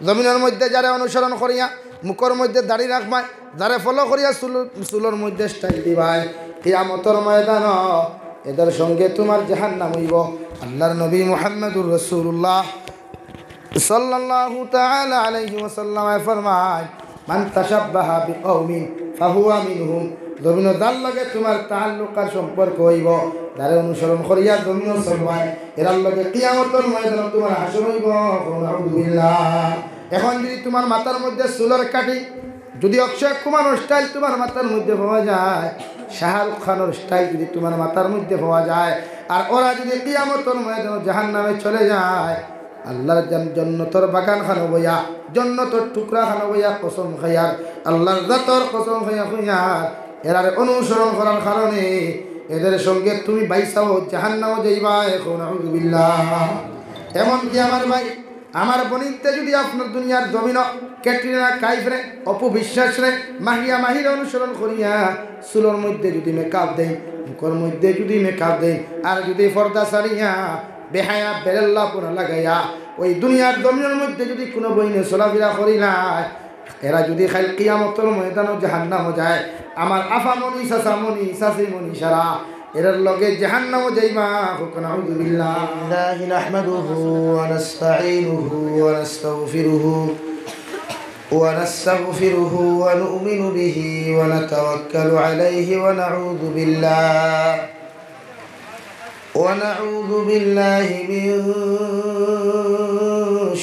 জমিনের মধ্যে যারা অনুসরণ করিয়া মুখের মধ্যে দাড়ি রাখবাই, যারা ফলো করিয়া চুলোর মধ্যে স্টাইল দিবাই, কিয়ামতের ময়দান এদের সঙ্গে তোমার জাহান্নাম হইব। আল্লাহর নবী মুহাম্মদুর রাসূলুল্লাহ সাল্লাল্লাহু তাআলা আলাইহি ওয়াসাল্লাম ফরমায়, মান তাশাব্বাহা বিকওমিন ফাহুয়া মিনহুম। জমিন যার লগে তোমার তাআল্লুক আর সম্পর্ক হইব, যারা অনুসরণ করিয়া জমিন চলবাই, এরার লগে কিয়ামতের ময়দানে তোমার হাসর হইব। আউযুবিল্লাহ। এখন যদি তোমার মাথার মধ্যে চুলের কাটি, যদি অক্ষয় কুমার স্টাইল তোমার মাথার মধ্যে পাওয়া যায়, শাহরুখ খানের স্টাইল যদি তোমার মাথার মধ্যে পাওয়া যায়, আর ওরা যদি কিয়ামতের ময়দানে জাহান্নামে চলে যায়, আল্লাহর জান্নাতের বাগান খানো বইয়া, জান্নাতের টুকরা খানো বইয়া কসম খাইয়ার, আল্লাহর জাতর কসম খাইয়া খাইয়ার, এরারে অনুসরণ করার কারণে এদের সঙ্গে তুমি বাইসাও জাহান্নামে যাইবা। এখন আউযুবিল্লাহ। এমন কি আমার ভাই, আমার বনিতে যদি আপনার দুনিয়ার জমিন ক্যাটরিনা কাইফ রে, অপু বিশ্বাস রে, মাহিয়া মাহির অনুসরণ করিয়া চুলোর মধ্যে যদি মেকআপ দেয়, মুখের মধ্যে যদি মেকআপ দেয়, আর যদি পর্দা ছাড়িয়া বেহায়া বেরেল্লা পুরা লাগাইয়া ওই দুনিয়ার জমিনের মধ্যে যদি কোনো বইনে চলাফেরা করি না, এরা যদি খাল কিয়ামতের ময়দানে জাহান্নামে যায়, আমার আফামনি চাচামনি চাচিমনি সারা এরার লগে জাহান্নামে যাইবা। নাউযুবিল্লাহ। নাহমাদুহু ওয়া নাস্তাঈনুহু ওয়া নাস্তাগফিরুহু ওয়া নাস্তাগফিরুহু ওয়া নু'মিনু বিহি ওয়া নাতাওয়াক্কালু আলাইহি ওয়া নাউযু বিল্লাহি মিন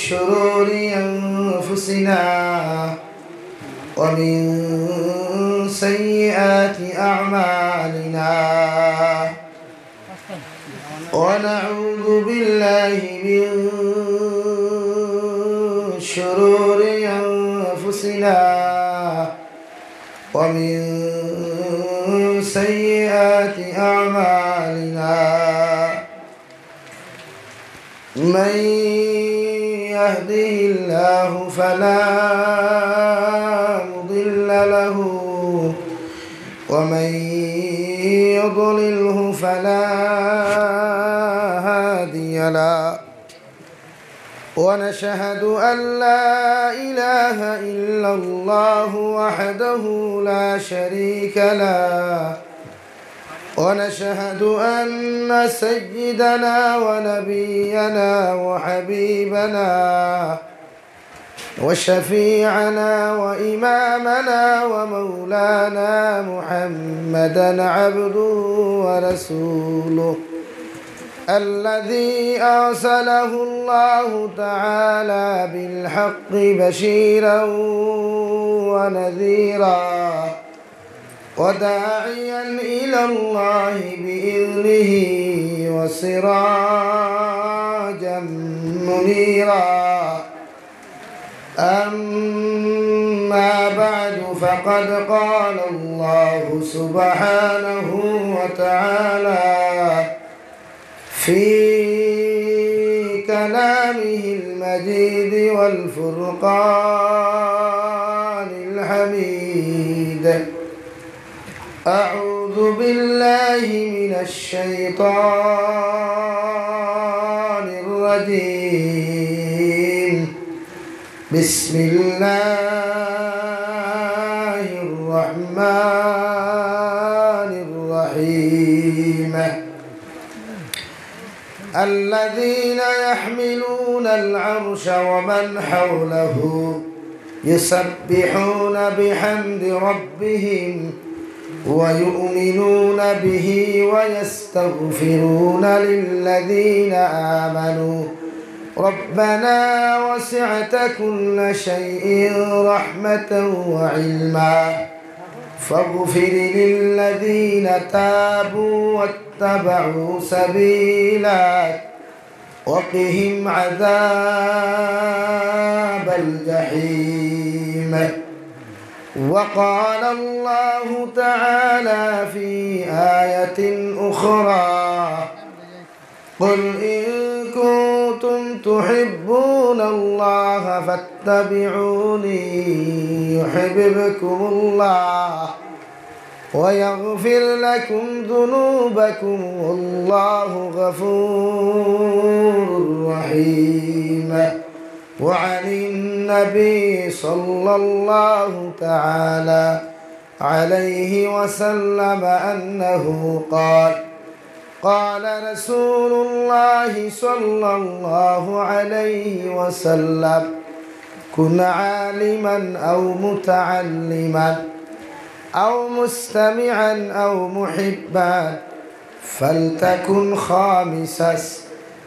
শুরুরি আনফুসিনা ওয়া মিন সাইয়্যাতি আ'মালিনা ওয়া নাউযু বিল্লাহি মিন শুরুরি আনফুসিনা ওয়া মিন সাইয়্যাতি আ'মালিনা মান ইয়াহদিহিল্লাহু ফালা মুদিল্লা লাহু ওয়া মান ইউদ্লিলহু ফালা হাদিয়া লাহু। ونشهد أن لا إله إلا الله وحده لا شريك له ونشهد أن سيدنا ونبينا وحبيبنا وشفيعنا وإمامنا ومولانا محمدا عبده ورسوله الذي أرسله الله تعالى بالحق بشيرا ونذيرا وداعيا إلى الله بإذنه وسراجا منيرا. أما بعد فقد قال الله سبحانه وتعالى في كلامه المجيد والفرقان الحميد: أعوذ بالله من الشيطان الرجيم. بسم الله الرحمن الرحيم. الذين يحملون العرش ومن حوله يسبحون بحمد ربهم ويؤمنون به ويستغفرون للذين آمنوا ربنا وسعت كل شيء رحمة وعلما فاغفر للذين تابوا واتبعوا سبيلك وقهم عذاب الجحيم. وقال الله تعالى في آية أخرى: قل إن كنتم تحبون الله فاتبعوني يحببكم الله ويغفر لكم ذنوبكم والله غفور رحيم. وعن النبي صلى الله تعالى عليه وسلم أنه قال قال رسول الله صلى الله عليه وسلم كن عالما أو متعلما أو مستمعا أو محبا فلتكن خامسا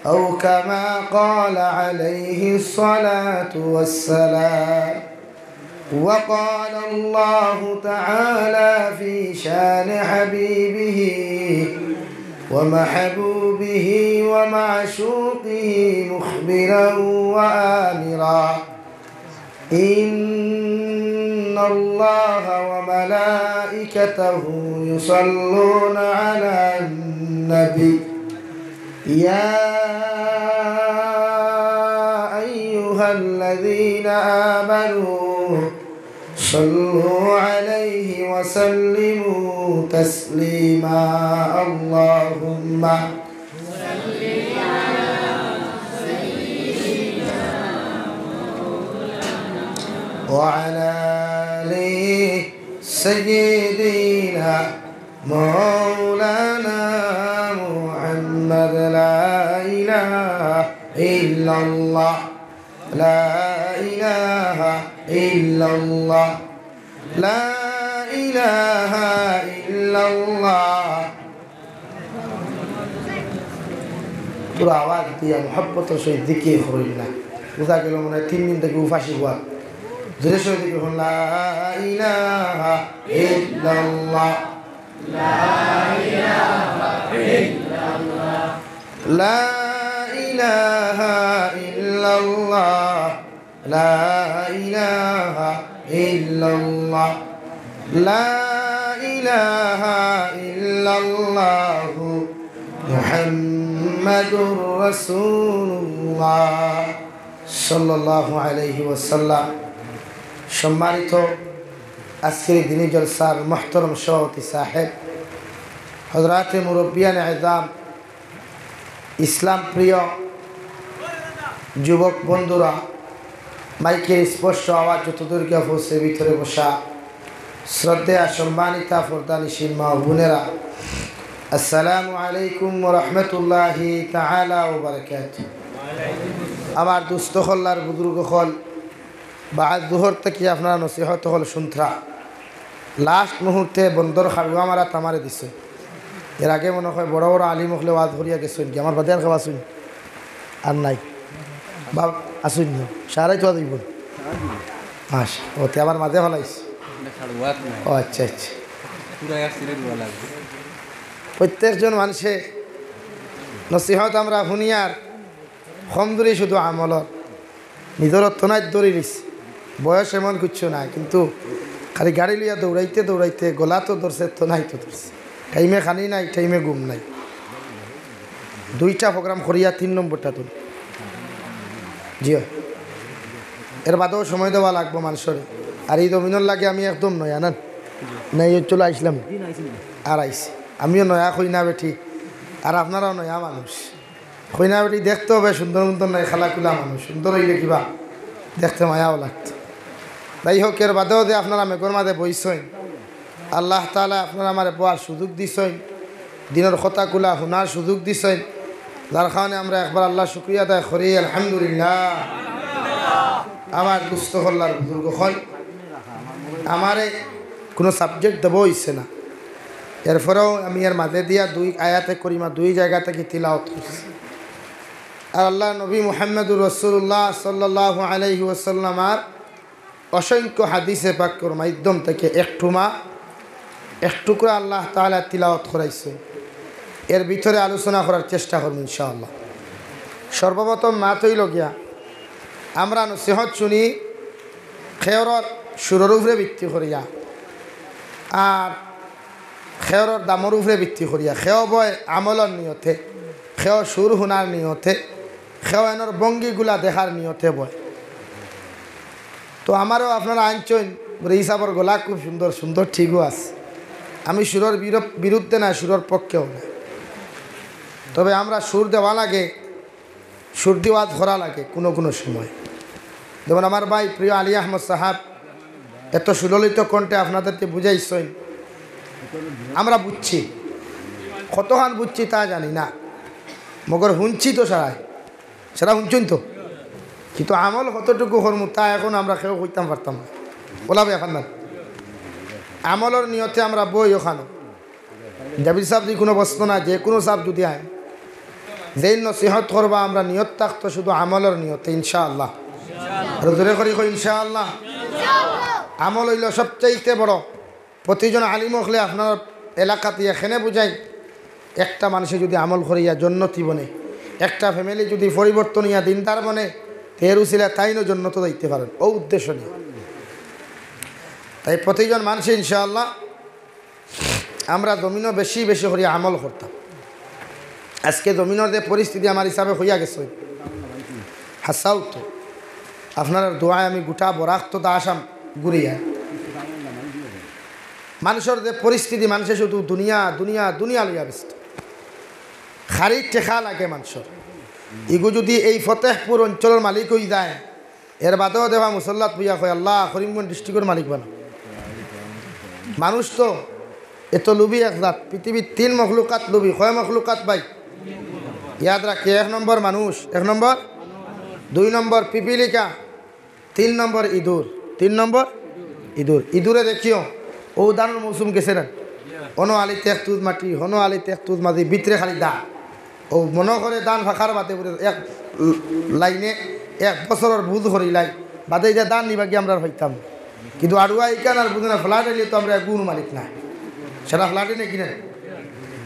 أو كما قال عليه الصلاة والسلام. وقال الله تعالى في شان حبيبه ومحبوبه ومعشوقه مخبرا وآمرا إن الله وملائكته يصلون على النبي يا أيها الذين آمنوا صلوا عليه وسلموا تسليما. اللهم صل على سيدنا وعلى آل سيدنا مولانا محمد. لا إله إلا الله لا إله إلا الله لا إله إلا الله. তোর আওয়াজ দিয়া মোহাব্বতের সহিত দিকে হইল না, বোঝা গেল মনে হয় 3 দিন থেকে উপাসী হওয়া ধীরে সহিত দিকে হল লা ইলাহা ইল্লাল্লাহ লা ইলাহা ইল্লাল্লাহ লা ইলাহা ইল্লাল্লাহ লা ইলাহা ইল্লাল্লাহ লা ইলাহা ইল্লাল্লাহ মুহাম্মাদুর রাসূলুল্লাহ সাল্লাল্লাহু আলাইহি ওয়াসাল্লাম। সম্মানিত আজকের দিনী জলসার মুহতারাম সভাপতি সাহেব, হযরতে মুরব্বিয়ান আযম, ইসলাম প্রিয় যুবক বন্ধুরা, মাইকের স্পষ্ট আওয়াজ যতদূরকে পৌঁছে ভিতরে বসা শ্রদ্ধেয়া সম্মানিতা ফরদানিশীল মা বোনেরা, আসসালামু আলাইকুম ওয়া রাহমাতুল্লাহি তাআলা ওয়া বারাকাতুহু। আমার দুস্থ হল্লার বুজুর্গ হল বাদ দুহর থেকে আপনারা নসিহত হল শুনথা লাস্ট মুহূর্তে বন্দর খাড়ুয়া মারা তামারে দিছে। এর আগে মনে হয় বড় বড় আলিম হলে ওয়াজ করিয়া গেছেন কি আমার বাদে আর খাওয়া শুন আর নাই বাপ আসুন সারাই তো দিব আচ্ছা ওতে আবার মাঝে ফেলাইছে। ও আচ্ছা আচ্ছা, প্রত্যেকজন মানুষে নসিহত আমরা শুনিয়ার কম দূরে শুধু আমলত নিজের তনায় দৌড়ি নিছে, বয়স এমন কিছু না, কিন্তু খালি গাড়ি লইয়া দৌড়াইতে দৌড়াইতে গলা তো ধরছে তনাই তো ধরছে, টাইমে খানি নাই টাইমে ঘুম নাই। 2টা প্রোগ্রাম করিয়া 3 নম্বরটা তুল জিও এর বাদেও সময় দেওয়া লাগবো মানুষের। আর এই দমিনের লাগে আমি একদম নয়া না নাই চলে আসলাম আর আইসি আমিও নয়া কই না বেঠি, আর আপনারাও নয়া মানুষ কই না বেটি দেখতে হবে সুন্দর সুন্দর নয় খালাকুলা মানুষ, সুন্দর হইলে কিবা দেখতে মায়াও লাগতো। যাই হোক, এর বাদেও যে আপনারা মেঘর মাঝে বইছেন, আল্লাহ তাআলা আপনারা আমার বলার সুযোগ দিছেন, দিনের কথাগুলা শোনার সুযোগ দিছেন, যার কারণে আমরা একবার আল্লাহ শুকরিয়া আদায় করি আলহামদুলিল্লাহ। আমার দুস্থ হল্লার বুজুর্গ হল আমারে কোনো সাবজেক্ট দেবো হইছে না, এরপরেও আমি এর মাঝে দিয়া 2 আয়াতে করিমা 2 জায়গা থেকে তিলাওয়াত করছি। আর আল্লাহ নবী মুহাম্মদুর রাসূলুল্লাহ সাল্লাল্লাহু আলাইহি ওয়াসাল্লাম আর অসংখ্য হাদিসে পাকের মাধ্যম থেকে একটু করে আল্লাহ তাআলা তিলাওয়াত করাইছে। এর ভিতরে আলোচনা করার চেষ্টা করব ইনশাআল্লাহ। সর্বপ্রথম মাত হইল গিয়া আমরা নসিহত শুনি খেয়রর সুরের উপরে ভিত্তি করিয়া আর খেয়রর দামর উপরে ভিত্তি করিয়া, খেয় বয় আমলর নিয়তে, খেয় সুর শুনার নিয়তে, খেয় এনর ভঙ্গিগুলা দেখার নিয়তে বয়। তো আমারও আপনারা আনছেন হিসাবর গলা খুব সুন্দর সুন্দর ঠিকও আছে, আমি সুরের বিরুদ্ধে না, সুরের পক্ষেও না, তবে আমরা সুর দেওয়া লাগে, সুর দেওয়াজ করা লাগে কোনো কোনো সময়। যেমন আমার ভাই প্রিয় আলী আহমদ সাহাব এত সুললিত কণ্ঠে আপনাদেরকে বুঝাইছেন, আমরা বুঝছি, কতখান বুঝছি তা জানি না, মগর শুনছি তো সারা শুনছেন তো, কিন্তু আমল কতটুকু হরমু তা এখন আমরা কেউ হইতাম পারতাম না, ওলাবে এখন না। আমলের নিয়তে আমরা বই ওখানো জাবির সাহেব যদি কোনো বস্তু না, যে কোনো সাহেব যদি আয় যেই নসিহত করবা আমরা নিয়ত থাকতো শুধু আমলের নিয়তে ইনশাআল্লাহ। আর জোরে করি ইনশাআল্লাহ। আমল হইল সবচাইতে বড়। প্রতিজন আলিম হলে আপনার এলাকাতে এখানে বুঝাই, একটা মানুষে যদি আমল করিয়া জন্নতি বনে, একটা ফ্যামিলি যদি পরিবর্তন ইয়া দিনদার বনে, তের উসিলা তাইনও জন্নত দিতে পারেন, ও উদ্দেশ্য নিয়ে। তাই প্রতিজন মানুষে ইনশাআল্লাহ আমরা জমিনও বেশি বেশি করিয়া আমল করতাম। আজকে জমিনের যে পরিস্থিতি আমার হিসাবে হইয়া গেছে, হাসাও তো আপনার দোয়ায় আমি গোটা বরাক তো দা আসাম ঘুরিয়া। মানুষের যে পরিস্থিতি, মানুষে শুধু দুনিয়া দুনিয়া দুনিয়া লইয়া ব্যস্ত, খারি টেকা লাগে মানুষের। ইগু যদি এই ফতেহপুর অঞ্চলের মালিক হয়ে যায়, এর বাদেও দেওয়া মুসল্লাত বুঝা কয় আল্লাহ করিমগঞ্জ ডিস্ট্রিক্টের মালিক বানা। মানুষ তো এত লুবি এক জাত, পৃথিবীর 3 মখলুকাত লুবি। কয় মখলুকাত ভাই? ইয়াদ রাখি, 1 নম্বর মানুষ, 1 নম্বর, 2 নম্বর পিপিলিকা, 3 নম্বর ইঁদুর, 3 নম্বর ইঁদুর। ইঁদুরে দেখিও ও দানোর মৌসুম গেছে না, হনো আলিতে এক তুজ মাটি, হনো আলিতে এক তুজ মাটি, ভিতরে খালি দা। ও মনে করে দান ফাঁকার বাদে এক লাইনে 1 বছরের বুঝ করিলাই বাদে যে দান নিবা গিয়ে আমরা হইতাম। কিন্তু আড়ুয়া ইকান আর বুঝে না, ফ্ল্যাট এলে তো আমরা গুণ মালিক না, সেটা ফ্ল্যাটে নেই কিনে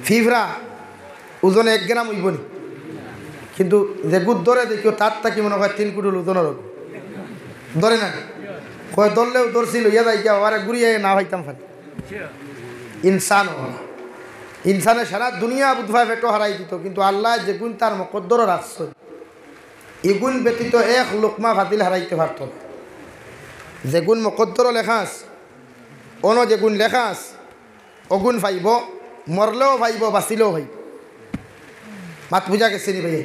ফিফরা ওজনে 1 গ্রাম হইব নি, কিন্তু যে গুড় ধরে দেখিও তার তাকি মনে হয় 3 কুটুল ওজনের ধরে না, কয় ধরলেও ধরছিল ইয়া যাই গিয়া আরে ঘুরিয়ে না হইতাম ফানি। ইনসান ইনসানের সারা দুনিয়া বুধভাই পেটো হারাই দিত, কিন্তু আল্লাহ যে গুণ তার মকদ্দর রাখছে, এই গুণ ব্যতীত 1 লোকমা ভাতিল হারাইতে পারত না। যে গুণ মকদ্দর লেখা আছে, অন্য যে গুণ লেখা আছে অগুণ ভাইব, মরলেও ভাইব, বাঁচিলেও ভাইব। মাত বুঝা গেছে নি ভাই?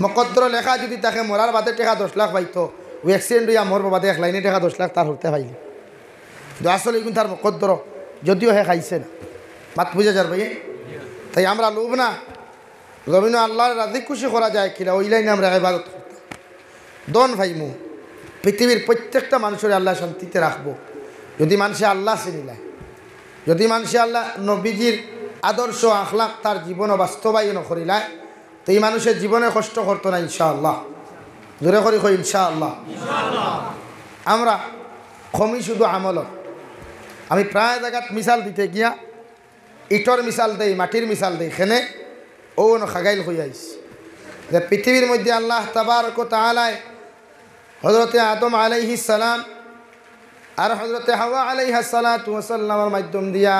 মকদ্দর লেখা যদি তাকে মরার বাদে টাকা 10 লাখ পাইতো, ওই অ্যাক্সিডেন্ট হইয়া মরবো বাদে 1 লাইনে টাকা 10 লাখ তার হতে পাইল, কিন্তু আসলে এগুন তার মকদ্দর, যদিও হে খাইছে না। মাত বুঝা যার ভাই? তাই আমরা লোভ না, জমিন আল্লাহর রাজি খুশি করা যায় কিনা ওই লাইনে আমরা ইবাদত করতাম। দন ভাইমু পৃথিবীর প্রত্যেকটা মানুষের আল্লাহ শান্তিতে রাখবো যদি মানুষে আল্লাহ চিনিলায়, যদি মানুষে আল্লাহ নবীজির আদর্শ আখলাক তার জীবনে বাস্তবায়ন করিলায়, তো এই মানুষের জীবনে কষ্ট করতো না ইনশাআল্লাহ। জোরে করি কই ইনশাআল্লাহ। আমরা কমি শুধু আমল। আমি প্রায় জায়গাত মিসাল দিতে গিয়া ইটর মিসাল দেই, মাটির মিসাল দেই, এখানে ও খাগাইল হয়ে আইস যে পৃথিবীর মধ্যে আল্লাহ তাবারক ওয়া তাআলা হযরতে আদম আলাইহিস সালাম আর হযরতে হাওয়া আলাইহিস সালাতু ওয়া সাল্লামের মাধ্যম দিয়া,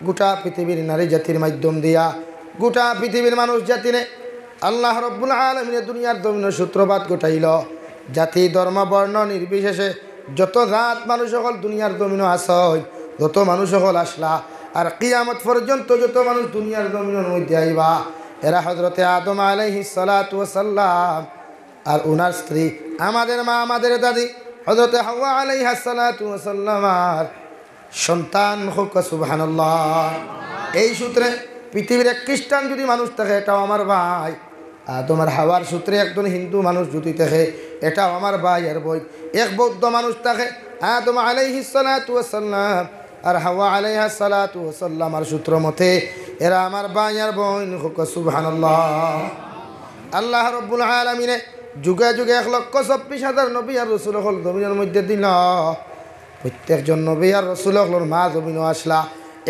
গোটা পৃথিবীর নারী জাতির মাধ্যম দিয়া গোটা পৃথিবীর মানুষ জাতিরে আল্লাহ রব্বুল আলামিন দুনিয়ার জমিনের সূত্রপাত ঘটাইল। জাতি ধর্ম বর্ণ নির্বিশেষে যত জাত মানুষ সকল দুনিয়ার জমিনও আসয়, যত মানুষ সকল আসলা আর কিয়ামত পর্যন্ত যত মানুষ দুনিয়ার জমিনের মধ্যে আইবা, এরা হযরতে আদম আলাইহিস সালাতু ওয়া সাল্লাম আর ওনার স্ত্রী আমাদের মা আমাদের দাদি হযরতে হাওয়া আলাইহিস সালাতু ওয়া সাল্লামার সন্তান। হোক সুবহানাল্লাহ। এই সূত্রে পৃথিবীর এক খ্রিস্টান যদি মানুষ থাকে এটাও আমার ভাই, আর তোমার হাওয়ার সূত্রে একজন হিন্দু মানুষ যদি থাকে এটাও আমার ভাই আর বই। এক বৌদ্ধ মানুষ থাকে আদম আলাইহিস সালাতু ওয়া সাল্লাম আর হাওয়া আলাইহিস সালাতু ওয়া সাল্লাম আর সূত্র মতে এরা আমার ভাই আর বোন। হোক সুবহানাল্লাহ। আল্লাহ রব্বুল আলামিনে যুগে যুগে 1,24,000 নবী আর রাসূল হল জমিনের মধ্যে দিল। প্রত্যেকজন নবী আর রাসূল হলর মা জমিনও আসলা,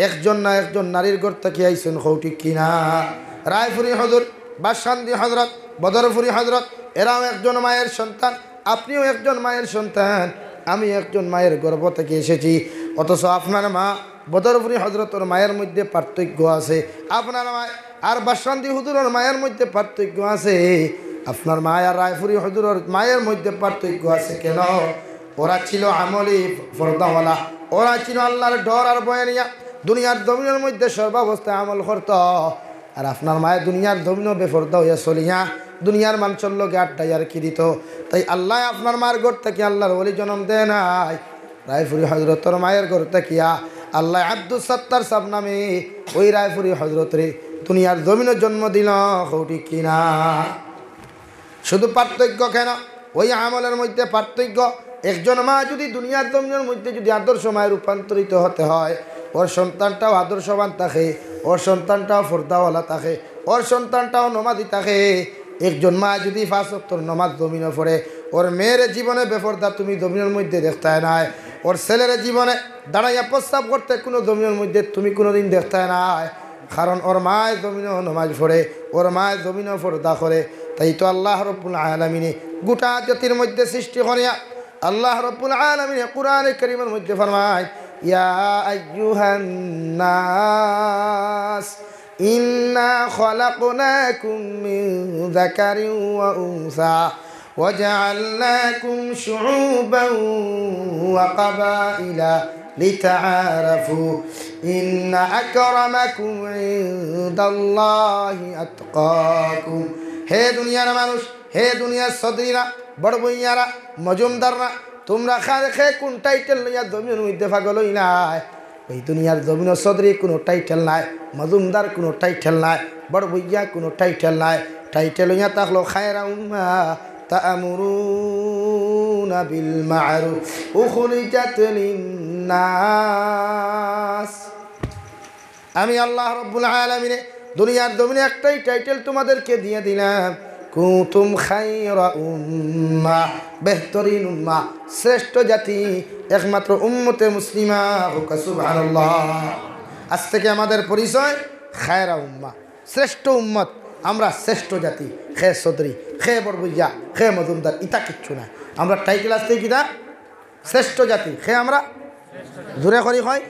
একজন না একজন নারীর ঘর থেকে আইসেন, ঠিক কিনা? রায়পুরি হজরত, বাদশান্দি হজরত, বদরপুরি হজরত, এরাও একজন মায়ের সন্তান, আপনিও একজন মায়ের সন্তান, আমি একজন মায়ের গর্ভ থেকে এসেছি। অথচ আপনার মা বদরপুরি হজরতের মায়ের মধ্যে পার্থক্য আছে, আপনার মা আর বাদশান্দি হুজুরের মায়ের মধ্যে পার্থক্য আছে, আপনার মা আর রায়পুরি হুজুরের মায়ের মধ্যে পার্থক্য আছে। কেন? ওরা ছিল আমলি ফরদাওয়ালা, ওরা ছিল আল্লাহর ডর আর ভয় নিয়া দুনিয়ার জমিনের মধ্যে সর্বাবস্থায় আমল করত। আর আপনার মায়ের দুনিয়ার জমিনও বেফরদা হইয়া চলিয়া দুনিয়ার মানুষের লোকে আড্ডাই আর কি দিত। তাই আল্লাহ আপনার মার ঘর থেকে আল্লাহর ওলি জন্ম দেয় নাই, রায়পুরি হজরতর মায়ের ঘর থেকে আল্লাহ আব্দুল সত্তার সাহ নামে ওই রায়পুরি হজরতরে দুনিয়ার জমিনে জন্ম দিল। ঠিক কিনা? শুধু পার্থক্য কেন? ওই আমলের মধ্যে পার্থক্য। একজন মা যদি দুনিয়ার জমিনের মধ্যে যদি আদর্শ মায়ের রূপান্তরিত হতে হয়, ওর সন্তানটাও আদর্শবান থাকে, ওর সন্তানটাও ফর্দাওয়ালা থাকে, ওর সন্তানটাও নমাজি থাকে। একজন মা যদি 5 ওয়াক্ত নামাজ জমিনে পড়ে, ওর মেয়ের জীবনে বেপরদা তুমি জমিনের মধ্যে দেখতে নাই। ওর ছেলের জীবনে দাঁড়াইয়া প্রস্তাব করতে কোনো জমিনের মধ্যে তুমি কোনোদিন দেখতে নাই। কারণ ওর মায় জমিনেও নামাজ পড়ে, ওর মায় জমিনেও পর্দা করে। তাই তো আল্লাহ রব্বুল আলামিনে গোটা জাতির মধ্যে সৃষ্টি করিয়া আল্লাহ রব্বুল আলামিন কুরআনে কারীমের মধ্যে ফরমায়, ইয়া আইয়ুহান নাস ইন্না খলাকনাকুম মিন যাকারিন ওয়া উনসা ওয়াজআলনাকুম শুউবান ওয়া কাবাইলা লিতাআরাফু ইন্না আকরামাকুম ইনদাল্লাহি আতকাকুম। হে দুনিয়ার মানুষ, হে দুনিয়ার সদরিরা, বড় বইয়ারা, মজুমদাররা, তোমরা খে কোন টাইটেল লইয়া জমিনের মধ্যে পাগল হইলাই? এই দুনিয়ার জমিন সদরি কোনো টাইটেল নাই, মজুমদার কোনো টাইটেল নাই, বড় বইয়া কোনো টাইটেল নাই। টাইটেল লইয়া থাকলো খায়রা উম্মা তা'মুরুনা বিল মা'রুফ উখরিজাত লিন-নাস। আমি আল্লাহ রব্বুল আলামিন দুনিয়ার জমিনে একটাই টাইটেল তোমাদেরকে দিয়ে দিলাম, কুনতুম খায়রা উম্মাহ, বেহতরিন উম্মাহ, শ্রেষ্ঠ জাতি, একমাত্র উম্মতে মুসলিমা। সুবহানাল্লাহ। আজ থেকে আমাদের পরিচয় খায়রা উম্মাহ, শ্রেষ্ঠ উম্মত, আমরা শ্রেষ্ঠ জাতি। খে সদরি, খে বড়বইয়া, খে মজুমদার, ইতা কিচ্ছু না। আমরা টাইটেল আসতে কিনা শ্রেষ্ঠ জাতি, খে আমরা জোরে করি হয়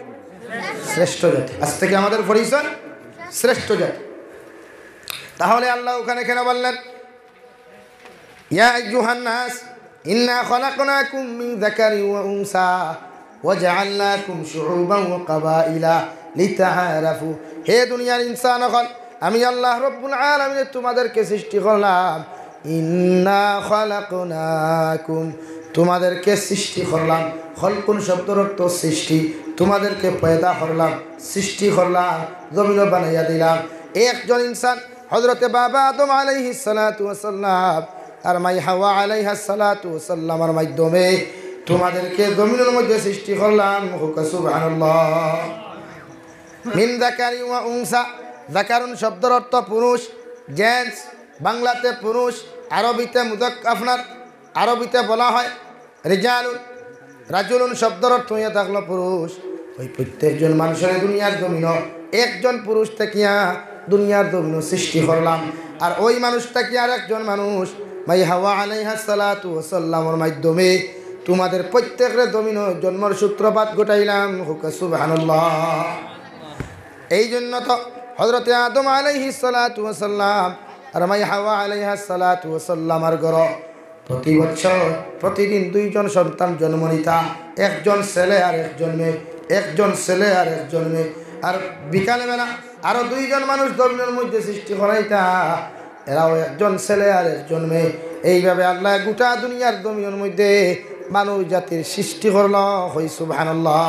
শ্রেষ্ঠ জাতি। আজ থেকে আমাদের পরিচয় শ্রেষ্ঠ জাতি। তাহলে আল্লাহ ওখানে কেন বললেন, ইয়া আইয়ুহান নাস ইন্না খলাকনাকুম মিন যাকারিন ওয়া উনসা ওয়াজআলনাকুম শুউবান ওয়া কাবাইলা লিতাআরাফু। হে দুনিয়ার ইনসান হল, আমি আল্লাহ রব্বুল আলামিন তোমাদেরকে সৃষ্টি করলাম। ইন্না খলাকনাকুম, তোমাদেরকে সৃষ্টি করলাম। খলকুন শব্দের অর্থ সৃষ্টি। তোমাদেরকে পয়দা করলাম, সৃষ্টি করলাম, জমিন বানাইয়া দিলাম। একজন ইনসান হযরতে বাবা আদম আলাইহিস সালাতু ওয়াস সালাম আর মাই হাওয়া আলাইহাস সালাতু ওয়াস সালামের মাধ্যমে তোমাদেরকে জমিনের মধ্যে সৃষ্টি করলাম। সুবহানাল্লাহ। মিন যাকারি ওয়া উনসা, যাকারুন শব্দের অর্থ পুরুষ, জেন্টস, বাংলাতে পুরুষ, আরবিতে আপনার আরবিতে বলা হয় রিজালুন। রাজুলুন শব্দের অর্থ হইয়া থাকলো পুরুষ। ওই প্রত্যেকজন মানুষের দুনিয়ার জমিন একজন পুরুষ থাকিয়া দুনিয়ার জমিন সৃষ্টি করলাম। আর ওই মানুষটাকে আর একজন মানুষ মাই হাওয়া আলাইহাস সালাতু ওয়াস সালামের মাধ্যমে তোমাদের প্রত্যেকের জমিন জন্মের সূত্রপাত ঘটাইলাম। সুবহানাল্লাহ। এই জন্য তো হযরতে আদম আলাইহিস সালাতু ওয়াস সালাম আর মাই হাওয়া আলাইহাস সালাতু ওয়াস সালামের ঘর প্রতি বছর প্রতিদিন 2 জন সন্তান জন্ম নিতা, একজন ছেলে আর একজন মেয়ে, একজন ছেলে আর একজন মেয়ে। আর বিকালবেলা আরো 2 জন মানুষ জমিনের মধ্যে সৃষ্টি করাইতা, এরাও একজন ছেলে আর একজন মেয়ে। এইভাবে আল্লাহ গোটা দুনিয়ার জমিনের মধ্যে মানুষ জাতির সৃষ্টি করল। হই সুবহানাল্লাহ।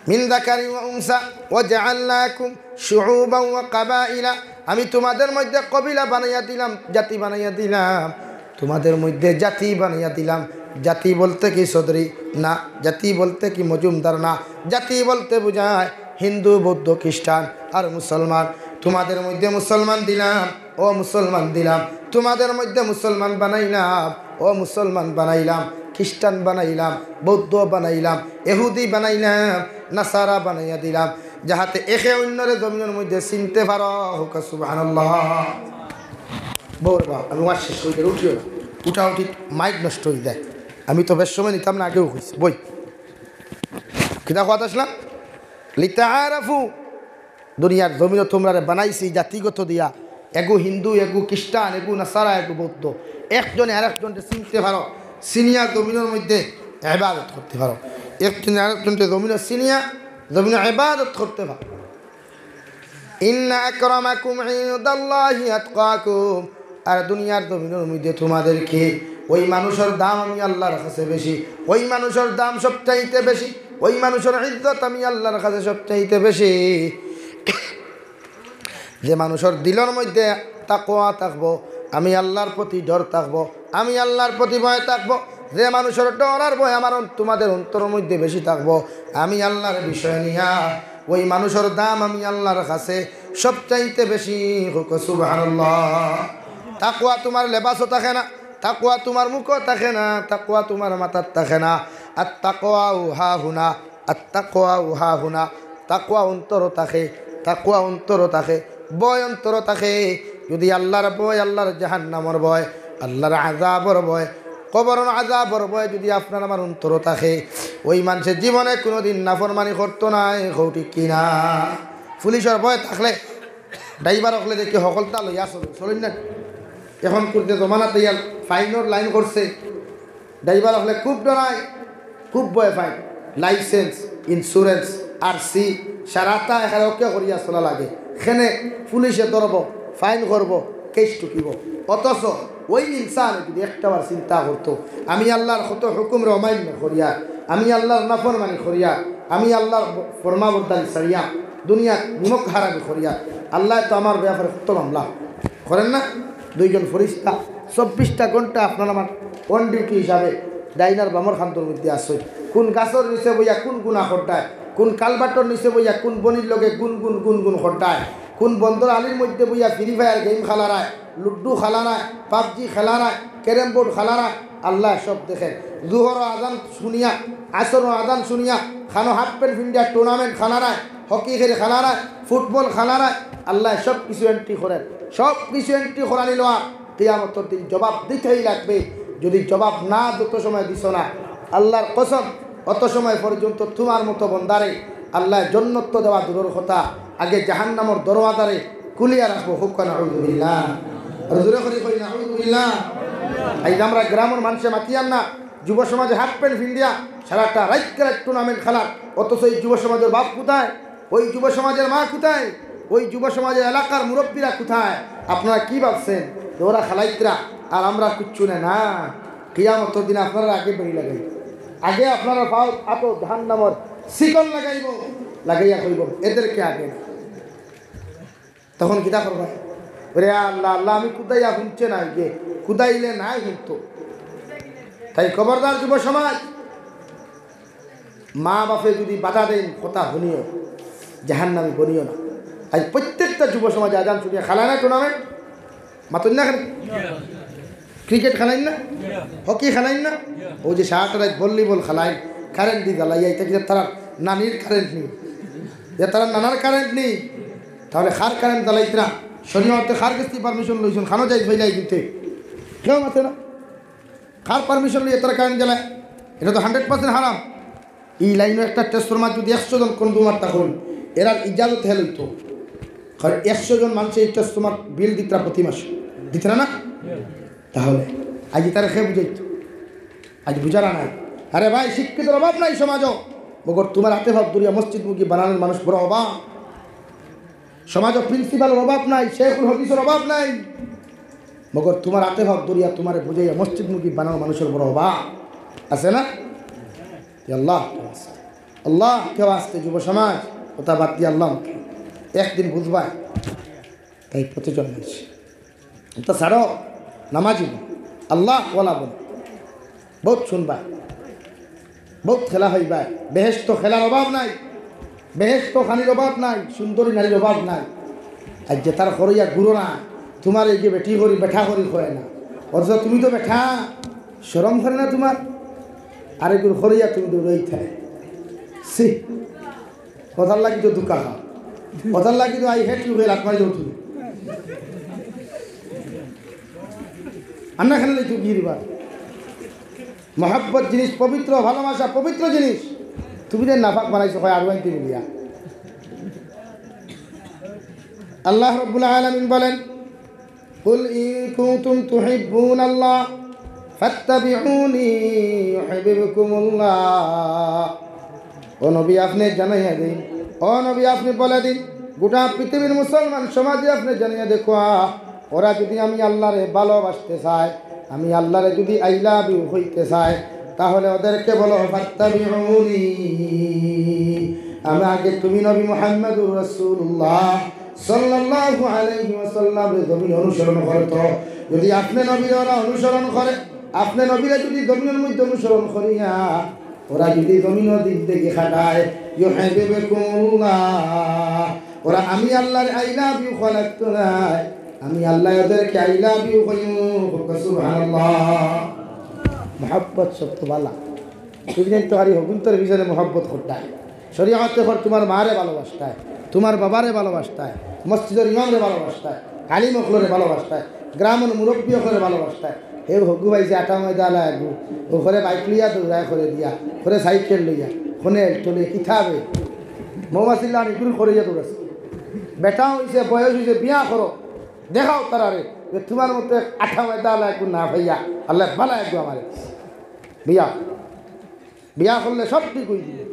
মিন যাকারিন ওয়া উনসা ওয়াজআলনাকুম শুউবান ওয়া কাবাইলা, আমি তোমাদের মধ্যে কবিলা বানাইয়া দিলাম, জাতি বানাইয়া দিলাম, তোমাদের মধ্যে জাতি বানাইয়া দিলাম। জাতি বলতে কি সদরি না, জাতি বলতে কি মজুমদার না, জাতি বলতে বোঝায় হিন্দু, বৌদ্ধ, খ্রিস্টান আর মুসলমান। তোমাদের মধ্যে মুসলমান দিলাম, ও মুসলমান দিলাম, তোমাদের মধ্যে মুসলমান বানাইলাম, ও মুসলমান বানাইলাম, খ্রিস্টান বানাইলাম, বৌদ্ধ বানাইলাম, ইহুদি বানাইলাম, নাসারা বানাইয়া দিলাম, যাহাতে একে অন্যরে জমিনের মধ্যে চিনতে পারো। সুবহানাল্লাহ। বৌরবা আমি ওয়াজ শেষ করে উঠিও না, উঠা উঠি মাইক নষ্ট হয়ে যায়। আমি তো বেশ সময় নিতাম না, আগেও কইছি বই কিতা কথা আসলাম লিতাআরাফু। দুনিয়ার জমিন তোমরা বানাইছি জাতিগত দিয়া, এগু হিন্দু, এগু খ্রিস্টান, এগু নাসারা, এগু বৌদ্ধ, একজনে আরেকজনকে চিনতে পারো, সিনিয়া জমিনের মধ্যে ইবাদত করতে পারো, একজনে আরেকজনকে জমিনের সিনিয়া জমিনে ইবাদত করতে পারো। ইন্না আকরামাকুম ইনদাল্লাহি আতকাকুম, আর দুনিয়ার জমিনের মধ্যে তোমাদেরকে ওই মানুষের দাম আমি আল্লাহর কাছে বেশি, ওই মানুষের দাম সবচাইতে বেশি, ওই মানুষের ইজ্জত আমি আল্লাহর কাছে সবচাইতে বেশি। যে মানুষের দিলের মধ্যে তাকওয়া থাকবো, আমি আল্লাহর প্রতি ডর থাকবো, আমি আল্লাহর প্রতি ভয় থাকবো, যে মানুষের ডর আর ভয় আমার তোমাদের অন্তরের মধ্যে বেশি থাকবো, আমি আল্লাহর বিষয় নিয়া ওই মানুষের দাম আমি আল্লাহর কাছে সবচাইতে বেশি। সুবহানাল্লাহ। তাকওয়া তোমার লেবাসও থাকে না, তাকওয়া তোমার মুখও থাকে না, তাকওয়া তোমার মাথার থাকে না। আর তাকওয়া উহা হুনা, আর তাকওয়া উহা হুনা। তাকওয়া অন্তরও থাকে, তাকওয়া অন্তরও থাকে, ভয় অন্তরও থাকে। যদি আল্লাহর ভয়, আল্লাহর জাহান্নামের ভয়, আল্লাহর আযাবের ভয়, কবরের আযাবের ভয় যদি আপনার আমার অন্তরও থাকে, ওই মানুষের জীবনে কোনোদিন নাফরমানি করতো না। ঠিক কিনা? পুলিশের ভয় থাকলে ড্রাইভার হলে দেখি সকলটা লইয়া চলেন না। এখন করতে জমানাতে ইয়ার ফাইনের লাইন করছে, ড্রাইভার হলে খুব ডরায়, খুব ভয় পায়। লাইসেন্স, ইন্স্যুরেন্স, RC সারাটা এখানে ওকে করিয়া চলা লাগে। এখানে পুলিশে ধরব, ফাইন করব, কেস টুকিব। অথচ ওই ইনসান যদি একটাবার চিন্তা করতো আমি আল্লাহর কত হুকুমের অমান্য করিয়া, আমি আল্লাহর নাফরমানি করিয়া, আমি আল্লাহর ফরমাবরদারি ছাড়িয়া দুনিয়ার নিমক হারামি করিয়া, আল্লাহ তো আমার ব্যাপারে কত মামলা করেন না। দুইজন ফরিস্তা 24টা ঘন্টা আপনার আমার অন ডিউটি হিসাবে ডাইনার বামর খান্তর মধ্যে আসে। কোন গাছর নিচে বইয়া কোন গুণা খড্ডায়, কোন কালবাটর নিচে বইয়া কোন বনির লগে গুন গুন গুন গুন খড্ডায়, কোন বন্দর আলির মধ্যে বইয়া ফ্রি ফায়ার গেম খেলারায়, লুড্ডু খেলারায়, পাবজি খেলারায়, ক্যারেম বোর্ড খেলারায়। আল্লাহ সব দেখেন। জুহর আজান শুনিয়া, আসর আজান শুনিয়া খানো হাফ প্যান্ট ইন্ডিয়া টুর্নামেন্ট খেলারায়, হকি খেলে খেলারায়, ফুটবল খেলারায়। আল্লাহ সব কিছু এন্ট্রি করেন, সব কিছু এন্ট্রি করা নিল। কিয়ামতের দিন জবাব দিতেই লাগবে। যদি জবাব না যত সময় দিছ না, আল্লাহর কসম অত সময় পর্যন্ত তোমার মতো বন্দারে আল্লাহ জন্নত দেওয়া দূরের কথা, আগে জাহান্নামের দরওয়াজারে খুলিয়া রাখবো। হুক্কা নাউযুবিল্লাহ, আর জোরে করে কই নাউযুবিল্লাহ। এই যে আমরা গ্রামের মানুষে মাতিয়ান না, যুব সমাজে হাফ প্যান্ট ইন্ডিয়া সারাটা রাইট টুর্নামেন্ট খেলার, অথচ এই যুব সমাজের বাপ কোথায়? ওই যুব সমাজের মা কোথায়? ওই যুব সমাজের এলাকার মুরব্বীরা কোথায়? আপনারা কি ভাবছেন ওরা খালাইতরা আর আমরা কিচ্ছু না? কিয়ামতের দিন আপনারা আগে বেরিয়ে লাগাই, আগে আপনারা পাও আপো জাহান্নামের শিকল লাগাইব, লাগাইয়া কইব এদেরকে আগে না। তখন কিতা করবা? রে আল্লাহ আল্লাহ আমি কুদাইয়া শুনছে না, গিয়ে কুদাইলে নাই শুনতো। তাই খবরদার যুব সমাজ, মা বাপে যদি বাধা দেন কথা শুনিও, জাহান্নামী বনিও না। আজ প্রত্যেকটা যুব সমাজে আজান শুনিয়া খেলায় না টুর্নামেন্ট, মাতুন না ক্রিকেট খেলাইন না, হকি খেলাইন না, ও যে সারাটা রাত ভলিবল খেলায় কারেন্ট দিয়ে জ্বালাইয়া, এটা কিন্তু তারা নানির কারেন্ট নেই, যে তারা নানার কারেন্ট নেই, তাহলে খার কারেন্ট জ্বালাইত না। শনিবারতে খার কিস্তি পারমিশন লইছেন, খানো যাই ফেলাই কিন্তু কেউ মাথে না, খার পারমিশন লইয়া তারা কারেন্ট জ্বালায়। এটা তো 100% হারাম। এই লাইনে একটা ট্রান্সফরমার যদি 100 জন কনজুমার তখন এরা ইজাজত হেল হইতো, কারণ 100 জন মানুষের এই ট্রান্সফরমার বিল দিত প্রতি মাসে, দিত না? তাহলে আজ তারা খেয়ে বুঝাইতো, আজ বুঝারা নাই। আরে ভাই শিক্ষিতের অভাব নাই সমাজও, মগর তোমার হাতে ভাব দরিয়া মসজিদ মুখী বানানোর মানুষ বড় অভাব। সমাজও প্রিন্সিপালের অভাব নাই, শেখুল হদিসের অভাব নাই, মগর তোমার হাতে ভাব দরিয়া তোমার বুঝাইয়া মসজিদ মুখী বানানোর মানুষের বড় অভাব আছে না? আল্লাহ আল্লাহ কেউ আসতে যুব সমাজ ওটা বাদ দিয়ে আল্লাহ একদিন বুঝবাই, তাই পথে জন্মেছে। তা ছাড়ো নামাজি আল্লাহ ওলা বল বহুত শুনবা, বহুত খেলা হইবা। বেহেশত খেলার অভাব নাই, বেহেশত খানির অভাব নাই, সুন্দরী নারীর অভাব নাই। আর যে তার খরইয়া ঘুরো না, তোমার এই যে বেটি করি বেঠা করি খয়ে না, অথচ তুমি তো বেঠা, শরম করে না তোমার? আরেকগুলো খরইয়া তুমি দৌড়াই থাকে সি কথার লাগি তো দুকা খা, কথার লাগি তো আই হেট ইউ হেল আপনার যাও তুমি আন্না খানে তুই গিরবার। মহাব্বত জিনিস পবিত্র, ভালোবাসা পবিত্র জিনিস, তুমি যে নাফাক বানাইছো হয় আরো আইতে মিলিয়া। আল্লাহ রাব্বুল আলামিন বলেন, কুল ইন কুনতুম তুহিব্বুনাল্লাহ ফাত্তাবিউনি ইউহিব্বুকুমুল্লাহ। ও নবী আপনি জানাইয়া দিন, ও নবী আপনি বলে দিন, গোটা পৃথিবীর মুসলমান সমাজে আপনি জানিয়ে দেখো, ওরা যদি আমি আল্লাহরে ভালোবাসতে চায়, আমি আল্লাহরে যদি আই লাভ ইউ হইতে চায়, তাহলে ওদেরকে বলো ফাত্তাবিউনি, আমি আগে তুমি নবী মুহাম্মদুর রাসূলুল্লাহ সাল্লাল্লাহু আলাইহি ওয়াসাল্লামের জমিন অনুসরণ করতো। যদি আপনি নবীর ওরা অনুসরণ করে, আপনি নবীরা যদি জমিনের মধ্যে অনুসরণ করিয়া ওরা যদি জমিনের দিক থেকে খাটায়, ইউহিব্বুকুমুল্লাহ, ওরা আমি আল্লাহর আই লাভ ইউ খালাকতো না, আমি আল্লাহ ওদেরকে আই লাভ ইউ কইম। সুবহানাল্লাহ। মহব্বত সত্য বালা তুমি তো হারি হগুন্তর ভিতরে মহব্বত করতায়। শরীয়তে পর তোমার মারে ভালোবাসতায়, তোমার বাবারে ভালোবাসতায়, মসজিদের ইমামরে ভালোবাসতায়, আলিম অকলরে ভালোবাসতায়, গ্রামের মুরব্বী অকলরে ভালোবাসতায়। হে হগু ভাই যে আটা ময়দা আলা আগু ও ঘরে বাইক লইয়া দৌড়ায় করে দিয়া, ঘরে সাইকেল লইয়া ফোনে টলে কিতাবে মৌমাছিল্লা নিকুল করে দৌড়াছে। বেটা হয়েছে, বয়স হয়েছে, বিয়া করো, দেখাও তারারে যে তোমার মতো আঠা ময়দা আলা একটু না ভাইয়া আল্লাহ ভালা একটু আমার বিয়া বিয়া করলে সব ঠিক হয়ে দিবে।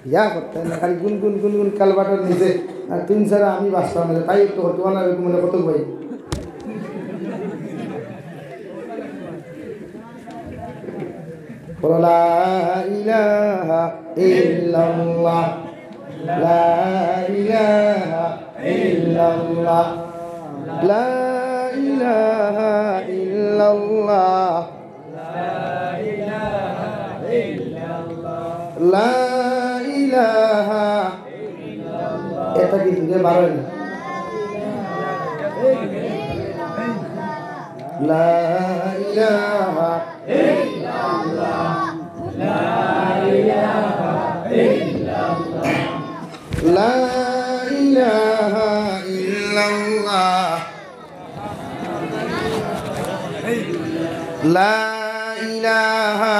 বিয়া করতে না খালি গুনগুন গুনগুন কালবাটার নিচে আর তিন ছাড়া আমি বাঁচতাম না, তাই তো তোমার মানে কত ভাই লা ইলাহা ইল্লাল্লাহ, লা ইলাহা ইল্লাল্লাহ, লা ইলাহা ইল্লাল্লাহ, লা ইলাহা। এটা কি তুই বারো না? লা ইলাহা ইল্লাল্লাহ, লা ইলাহা ইল্লাল্লাহ, লা ইলাহা ইল্লাল্লাহ, লা ইলাহা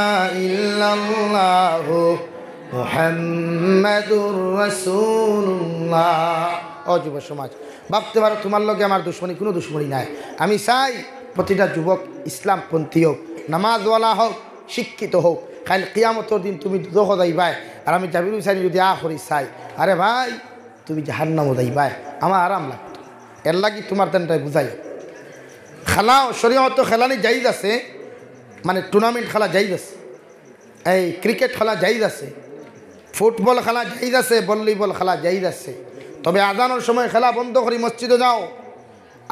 ইল্লাল্লাহ মুহাম্মাদুর রাসূলুল্লাহ। ও যুব সমাজ, ভাবতে পারো তোমার লগে আমার দুশ্মনী, কোনো দুশ্মনী নাই। আমি চাই প্রতিটা যুবক ইসলামপন্থী হোক, নামাজওয়ালা হোক, শিক্ষিত হোক। কাল কিয়ামতের দিন তুমি দুদক যাইবাই আর আমি জাবির হুসাইন যদি করি চাই, আরে ভাই তুমি জাহান্নামও যাইবাই, আমার আরাম লাগতো। এর লাগি তোমার তেনটাই বুঝাই। খেলাও শরীয়ত খেলানি জায়েজ আছে, মানে টুর্নামেন্ট খেলা জায়েজ আছে, এই ক্রিকেট খেলা জায়েজ আছে, ফুটবল খেলা জায়েজ আছে, ভলিবল খেলা জায়েজ আছে। তবে আজানোর সময় খেলা বন্ধ করি মসজিদে যাও,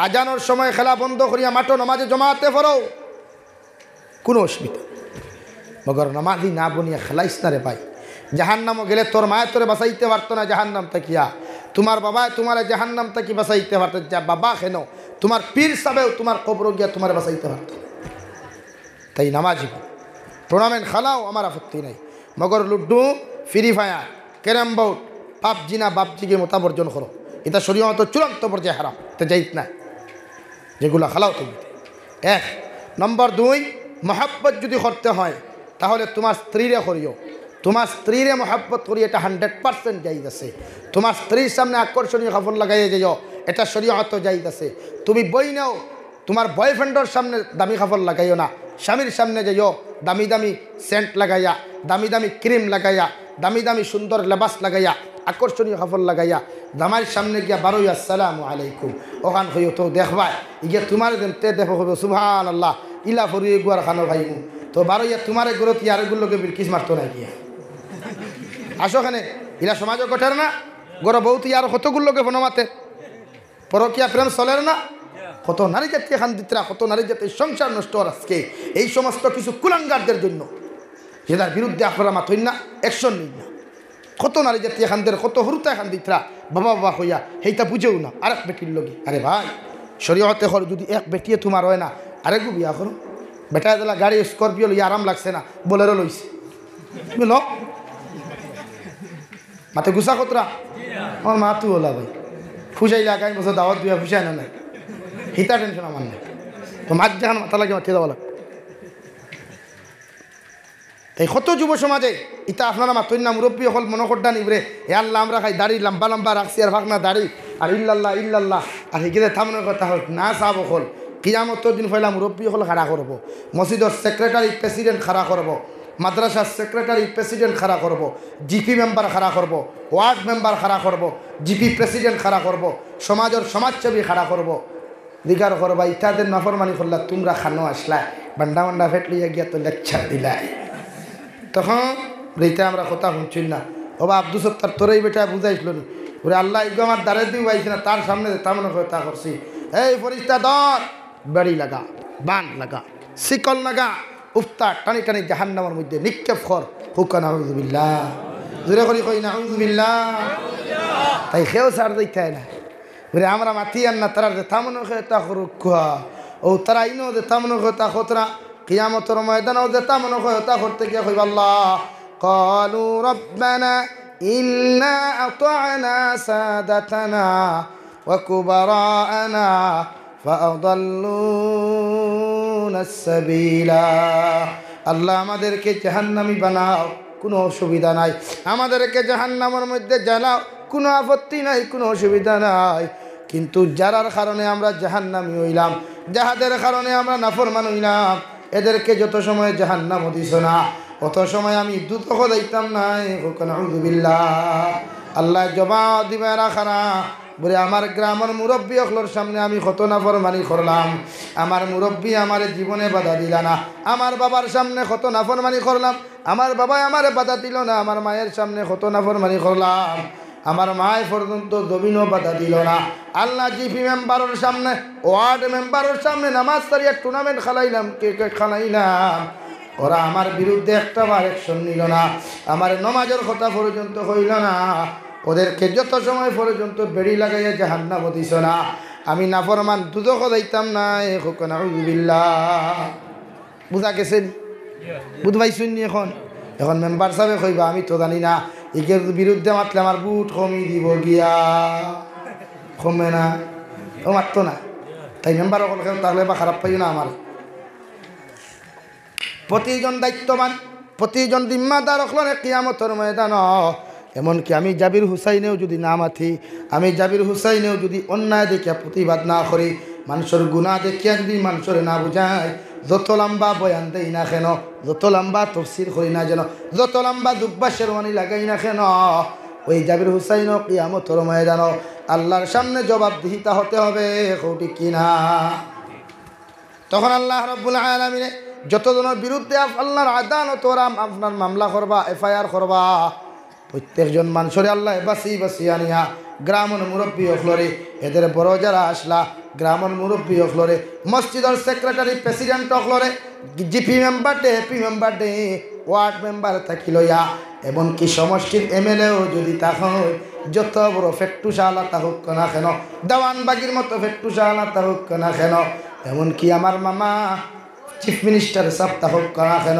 আজানোর সময় খেলা বন্ধ করিয়া মাঠো নামাজে জমাতে পড়ো, কোনো অসুবিধা। মগর নামাজি না বনিয়া খেলাইস না রে ভাই। জাহান্নামও গেলে তোর মায়ের তোরে বাঁচাইতে পারতো না জাহান্নাম তাকিয়া, তোমার বাবা তোমার জাহান্নাম তাকি বাঁচাইতে পারতো, যা বাবা কেন তোমার পীর সাহেবেও তোমার কবর গিয়া তোমার বাঁচাইতে পারতো। তাই নামাজি টুর্নামেন্ট খেলাও আমার আপত্তি নাই, মগর ludo, free fire, carrom board, PUBG না বাপজিকে মোতা বর্জন করো, এটা শরীয়ত চূড়ান্ত পর্যায়ে হারাম, এটা যাইত না যেগুলো খেলাও তুমি। এক নম্বর। দুই, মহাব্বত যদি করতে হয় তাহলে তোমার স্ত্রীরে করিও, তোমার স্ত্রীরে মহাব্বত করি, এটা 100% জায়েজ আছে। তোমার স্ত্রীর সামনে আকর্ষণীয় কাপড় লাগাইয়ে যাইও, এটা শরীয়ত জায়েজ আছে। তুমি বই নাও, তোমার বয়ফ্রেন্ডের সামনে দামি কাপড় লাগাইও না, স্বামীর সামনে যাইও দামি দামি সেন্ট লাগাইয়া, দামি দামি ক্রিম লাগাইয়া, দামি দামি সুন্দর লেবাস লাগাইয়া, আকর্ষণীয় কাপড় লাগাইয়া জামাইয়ের সামনে গিয়া বারোই আসসালামু আলাইকুম ওখান হইও তো দেখবাই ইয়ে তোমার তে দেখো হবে সুবহানাল্লাহ ইলা ফরিয়ে গুয়ার খানো ভাইমু তো বারোইয়া তোমার গুরুত ইয়ারগুলোকে বিলকিস মারতো না গিয়া আসো খানে ইলা সমাজও কঠার না গর বহুত ইয়ার কতগুলোকে ফোনমাতে পরকিয়া প্রেম চলের না, কত নারী জাতি খান দিতরা, কত নারী জাতির সংসার নষ্ট আজকে এই সমস্ত কিছু কুলাঙ্গারদের জন্য, যেটার বিরুদ্ধে আপনারা মাথইন না, অ্যাকশন নিন না। কত নারী জাতি এখানদের, কত হরুতা এখান দিতরা বাবা বাবা হইয়া সেইটা বুঝেও না আরেক বেটির লগে। আরে ভাই শরীয়তে হল যদি এক বেটিয়ে তোমার হয় না আরেকু বিয়া করো, বেটা দিলা গাড়ি স্করপিও লইয়া আরাম লাগছে না বোলেরো লইছে, তুমি ল মাতে গুসা কতরা আমার মা তুই ওলা ভাই ফুসাইলে আগামী বছর দাওয়াত দিয়া ফুসাই না নাই হিতা টেনশন আমার নাই, তো মাছ যেখানে মাথা লাগে মাতিয়ে দেওয়া লাগে। তাই কত যুব সমাজে ইতা আপনারা মাতইন না, মুরব্বী হল মনে করডা নিবরে এ আল্লাহ আমরা খাই দাড়ি লম্বা লম্বা রাখছি আর ভাগ না দাড়ি আর ইল্লাল্লাহ ইল্লাল্লাহ আর হিগিরে থামনের কথা হল না সাব হল কিয়ামতের দিন ফেলা মুরব্বী হল খাড়া করবো, মসজিদের সেক্রেটারি প্রেসিডেন্ট খাড়া করবো, মাদ্রাসার সেক্রেটারি প্রেসিডেন্ট খাড়া করবো, জিপি মেম্বার খাড়া করবো, ওয়ার্ড মেম্বার খাড়া করবো, জিপি প্রেসিডেন্ট খাড়া করবো, সমাজের সমাজসেবী খাড়া করবো, জিকার করবা ইত্যাদের নাফরমানি করলা তোমরা খানো আসলা বান্ডা বান্ডা ফেট লইয়া গিয়া তো লেকচার দিলাই তখন রেতে আমরা কথা শুনছি না ওবা আব্দুল সত্তার তোরই বেটা বুঝাইছিল নি ওরে আল্লাহ ইগো আমার দ্বারে দিয়ে পাইছি না তার সামনে তেমন তা করছি এই ফরিস্তা ধর বেড়ি লাগা বান লাগা শিকল লাগা উফতা টানি টানি জাহান্নামের মধ্যে নিক্ষেপ কর হুকা নাউযুবিল্লাহ জোরে করি কই নাউযুবিল্লাহ তাই খেয়েও ছাড় দিতে না বলে আমরা মাতি আর না তারা যে তামন তা করুক ও তারা ইনো যে তামন তা খতরা কিয়ামতের ময়দানও যে তামন তা করতে গিয়ে কইব আল্লাহ ক্বালু রব্বানা ইন্না আতা'না সাদাতানা ওয়া কুবারা'না ফাআদাল্লুনা আস-সাবিলা আল্লাহ আমাদেরকে জাহান্নামী বানাও কোনো অসুবিধা নাই আমাদেরকে জাহান্নামের মধ্যে জ্বালাও কোনো আপত্তি নাই কোনো অসুবিধা নাই কিন্তু যারার কারণে আমরা জাহান্নামী হইলাম যাহাদের কারণে আমরা নাফরমান হইলাম এদেরকে যত সময় জাহান্নাম দিছ না অত সময় আমি দুধ দিতাম নাই নাউযুবিল্লাহ আল্লাহ জবাব দিবে রাখানা বলে আমার গ্রামের মুরব্বী অকলোর সামনে আমি কত নাফরমানি করলাম আমার মুরব্বী আমার জীবনে বাধা দিল না আমার বাবার সামনে কত নাফরমানি করলাম আমার বাবা আমার বাধা দিল না আমার মায়ের সামনে কত নাফরমানি করলাম আমার মায় পর্যন্ত জমিনও বাধা দিল না আল্লাহ জিপি মেম্বারের সামনে ওয়ার্ড মেম্বারের সামনে নামাজ সারিয়া টুর্নামেন্ট খেলাইলাম ক্রিকেট খেলাইলাম ওরা আমার বিরুদ্ধে একটা বার অ্যাকশন নিল না আমার নমাজের কথা পর্যন্ত হইল না ওদেরকে যত সময় পর্যন্ত বেড়ি লাগাইয়া জাহান্নাম দিছ না আমি নাফরমান দুদক যাইতাম না নাউযুবিল্লাহ বুঝা গেছেন বুঝ পাইছুন নি এখন এখন মেম্বার সাহেব কইবা আমি তো জানি না একের বিরুদ্ধে মাতলে আমার বুট কমি দিব গিয়া কমে না ও মারতো না তাই মেম্বার অকল তাহলে বা খারাপ পাইও না আমার প্রতিজন দায়িত্ববান প্রতিজন জিম্মাদার অকলনে কিয়ামতের ময়দান এমনকি আমি জাবির হুসাইনেও যদি না মাথি আমি জাবির হুসাইনেও যদি অন্যায় দেখিয়া প্রতিবাদ না করি মানুষের গুনাহ দেখিয়া যদি মানুষের না বুঝায় যত লম্বা বয়ান দেই না কেন যত লম্বা তফসির করি না যেন যত লম্বা দুব্বা শেরওয়ানি লাগাই না কেন ওই জাবির হুসাইনও কিয়ামতের ময়দান আল্লাহর সামনে জবাবদিহিতা হতে হবে কোটি কিনা তখন আল্লাহ রাব্বুল আলামিন যতজনের বিরুদ্ধে আল্লাহর আদালত ওরা আপনার মামলা করবা এফআইআর করবা প্রত্যেকজন মানুষরে আল্লাহ বাসি বাসি আনিয়া গ্রামের মুরব্বী অফলরে এদের বড় যারা আসলা গ্রামের মুরব্বী অফলরে মসজিদের সেক্রেটারি প্রেসিডেন্ট অফলরে জিপি মেম্বার ডে এপি মেম্বার ডে ওয়ার্ড মেম্বার থাকি লইয়া এমনকি সমষ্টির এমএলএও যদি তা হয় যত বড় ফেট্টুসা আলা তা হোক না কেন দেওয়ানবাগির মতো ফেট্টুসা আলা তা হোক না কেন এমনকি আমার মামা চিফ মিনিস্টার সাহেব তা হোক না কেন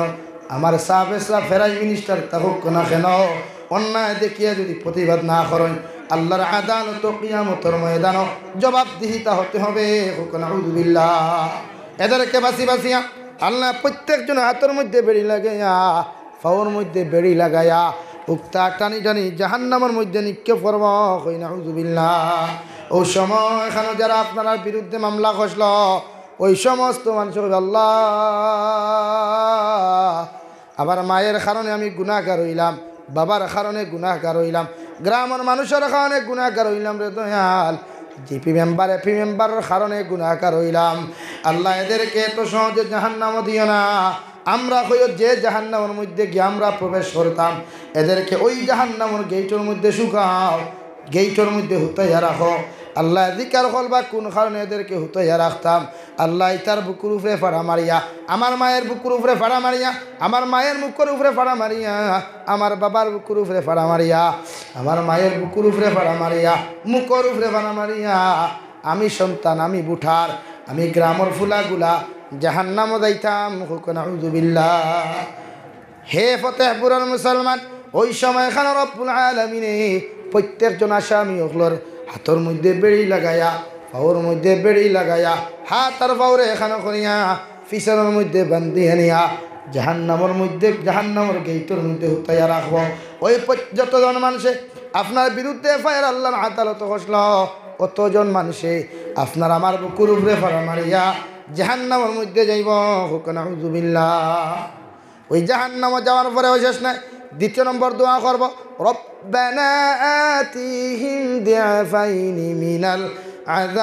আমার সাহেব ফেরাই মিনিস্টার তা হোক না কেন অন্যায় দেখিয়া যদি প্রতিবাদ না করেন আল্লাহর আদালত কিয়ামতের ময়দান জবাবদিহিতা হতে হবে নাউযুবিল্লাহ এদেরকে বাসি বাসিয়া আল্লাহ প্রত্যেকজন হাতের মধ্যে বেড়ি লাগাইয়া পাওয়ার মধ্যে বেড়ি লাগাইয়া উক্তা টানি টানি জাহান্নামের মধ্যে নিক্ষেপ করব নাউযুবিল্লাহ ও সময় এখানে যারা আপনার বিরুদ্ধে মামলা খসল ওই সমস্ত মানুষ আল্লাহ আবার মায়ের কারণে আমি গুনাহগার হইলাম বাবার কারণে গুনাহগার হইলাম গ্রামের মানুষের কারণে গুনাহগার হইলাম রে দয়াল জিপি মেম্বার এপি মেম্বারের কারণে গুনাহগার হইলাম আল্লাহ এদেরকে এত সহজে জাহান্নাম দিও না আমরা কইও যে জাহান্নামের মধ্যে গিয়ে আমরা প্রবেশ করতাম এদেরকে ওই জাহান্নামের গেটের মধ্যে শুকাও গেটের মধ্যে হুতাইয়া রাখো আল্লাহ জিকার করবা কোন কারণে এদেরকে হুতাইয়া রাখতাম আল্লাহ তার বুকুর উপরে ফাড়া মারিয়া আমার মায়ের বুকুর উপরে ফাড়া মারিয়া আমার মায়ের মুখের উপরে ফাড়া মারিয়া আমার বাবার বুকুর উপরে ফাড়া মারিয়া আমার মায়ের বুকুর উপরে ফাড়া মারিয়া মুখের উপরে ফাড়া মারিয়া আমি সন্তান আমি বুঠার আমি গ্রামের ফুলাগুলা জাহান্নামে যাইতাম নাউযুবিল্লাহ হে ফতেহপুরের মুসলমান ওই সময় খান রব্বুল আলামিন প্রত্যেকজন আসামি হকলর হাতের মধ্যে বেড়ি লাগাইয়া পাওয়ার মধ্যে বেড়ি লাগাইয়া হাত আর পাওরে এখানে করিয়া পিছনের মধ্যে বান্ধি আনিয়া জাহান্নামের মধ্যে জাহান্নামের গেটের মধ্যে হুতাইয়া রাখব ওই যতজন মানুষে আপনার বিরুদ্ধে এফআইআর আল্লাহর আদালত ঘোষল অতজন মানুষে আপনার আমার বুকুর উপরে ফাড়া মারিয়া জাহান্নামের মধ্যে যাইব নাউযুবিল্লাহ ওই জাহান্নামে যাওয়ার পরে শেষ নাই দ্বিতীয় নম্বর দোয়া করব রব্বানা আতিহিম দিআফাইনি মিনাল আযাব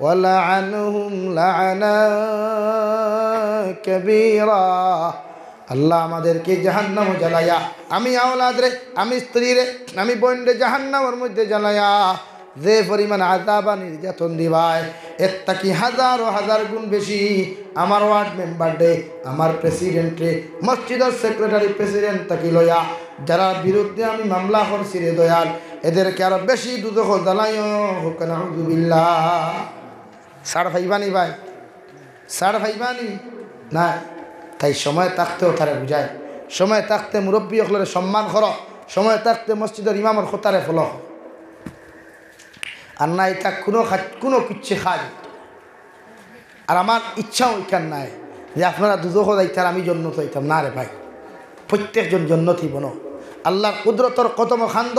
ওয়ালআনহুম লা'না কাবীরা। আল্লাহ আমাদেরকে জাহান্নামে জ্বালায়া, আমি আওলাদ রে, আমি স্ত্রী রে, আমি বোন রে জাহান্নামের মধ্যে জ্বালায়া যে পরিমাণ আযাব নির্যাতন দিবাই এর থেকে হাজার ও হাজার গুণ বেশি আমার ওয়ার্ড মেম্বার রে, আমার প্রেসিডেন্ট রে, মসজিদের সেক্রেটারি প্রেসিডেন্ট তাকে লয়া যারা বিরুদ্ধে আমি মামলা করছি রে দয়াল, এদেরকে আরো বেশি দুদক জ্বালাইও হোক নাউযুবিল্লাহ। ছাড় ভাইবানি ভাই, ছাড় ভাইবানি না। তাই সময় থাকতেও তারা বুঝায়, সময় থাকতে মুরব্বী হলের সম্মান কর, সময় থাকতে মসজিদের ইমামের খোতারে ফল, আর না এটা কোনো কিচ্ছে খাই। আর আমার ইচ্ছাও ওইখান নাই যে আপনারা দুজোহ যাইতার আমি জন্নত হইতাম না রে ভাই। প্রত্যেকজন জন্নতি বনো, আল্লাহর কুদরতর কদম খান্দ,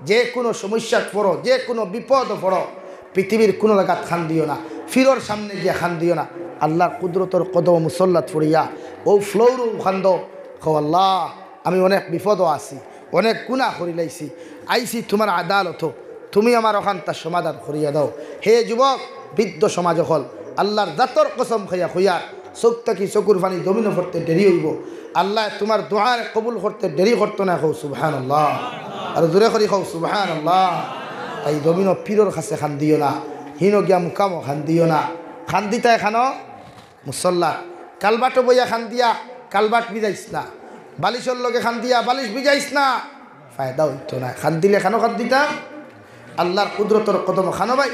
যে কোনো সমস্যা পড়ো, যে কোনো বিপদ পড়ো, পৃথিবীর কোনো জায়গা খান দিও না, ফিরোর সামনে গিয়ে খান দিও না, আল্লাহর কুদরতর কদম মুসল্লাত পড়িয়া ও ফ্লোরও খান্দ। খো আল্লাহ আমি অনেক বিপদও আছি, অনেক গুনাহ করি লাইছি, আইসি তোমার আদালত, তুমি আমার ওখানটা সমাধান করিয়া দাও। হে যুবক বৃদ্ধ সমাজ হল, আল্লাহর জাতর কসম খাইয়া খুইয়া চোখ থাকি চকুর পানি জমিনে করতে দেরি হইব, আল্লাহ তোমার দোয়ার কবুল করতে দেরি করতো না। কৌ সুবহানাল্লাহ, আর জোরে করি কৌ সুবহানাল্লাহ। তাই জমিন পীরর কাছে খান দিও না, হিনো গিয়া মুকামো খান দিও না, খান দিতায় খানো মুসল্লা, কালবাটো বইয়া খান দিয়া কালবাট বিজাইস না, বালিশের লগে খান দিয়া বালিশ বিজাইস না, ফায়দা হইতো না। খান দিলে খানো খান দিতাম আল্লাহর কুদরতর কদম খানো ভাই,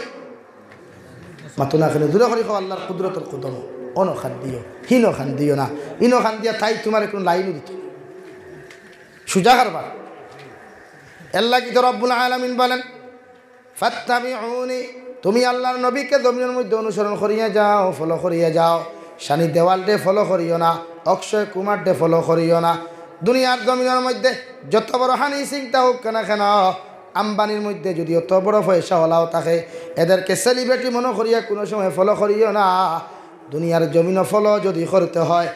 মাতো না খানে দূরে করি খাও আল্লাহর কুদরতর কদম, অনো খান দিও, হিনো খান দিও না, ইনো খান দিয়া তাই তোমার কোনো লাইনও দিত সুজা কারবার। আল্লাহ কি তো রব্বুল আলামিন বলেন ফাত্তাবিউনি, তুমি আল্লাহর নবীকে জমিনের মধ্যে অনুসরণ করিয়া যাও, ফলো করিয়া যাও। শানি দেওয়াল ডে ফলো করিও না, অক্ষয় কুমার ডে ফলো করিও না। দুনিয়ার জমিনের মধ্যে যত বড় হানি চিন্তা হোক কেন কেন, আম্বানির মধ্যে যদি অত বড় পয়সা হলাও থাকে, এদেরকে সেলিব্রিটি মনে করিয়া কোনো সময় ফলো করিও না। দুনিয়ার জমিন ফলো যদি করতে হয়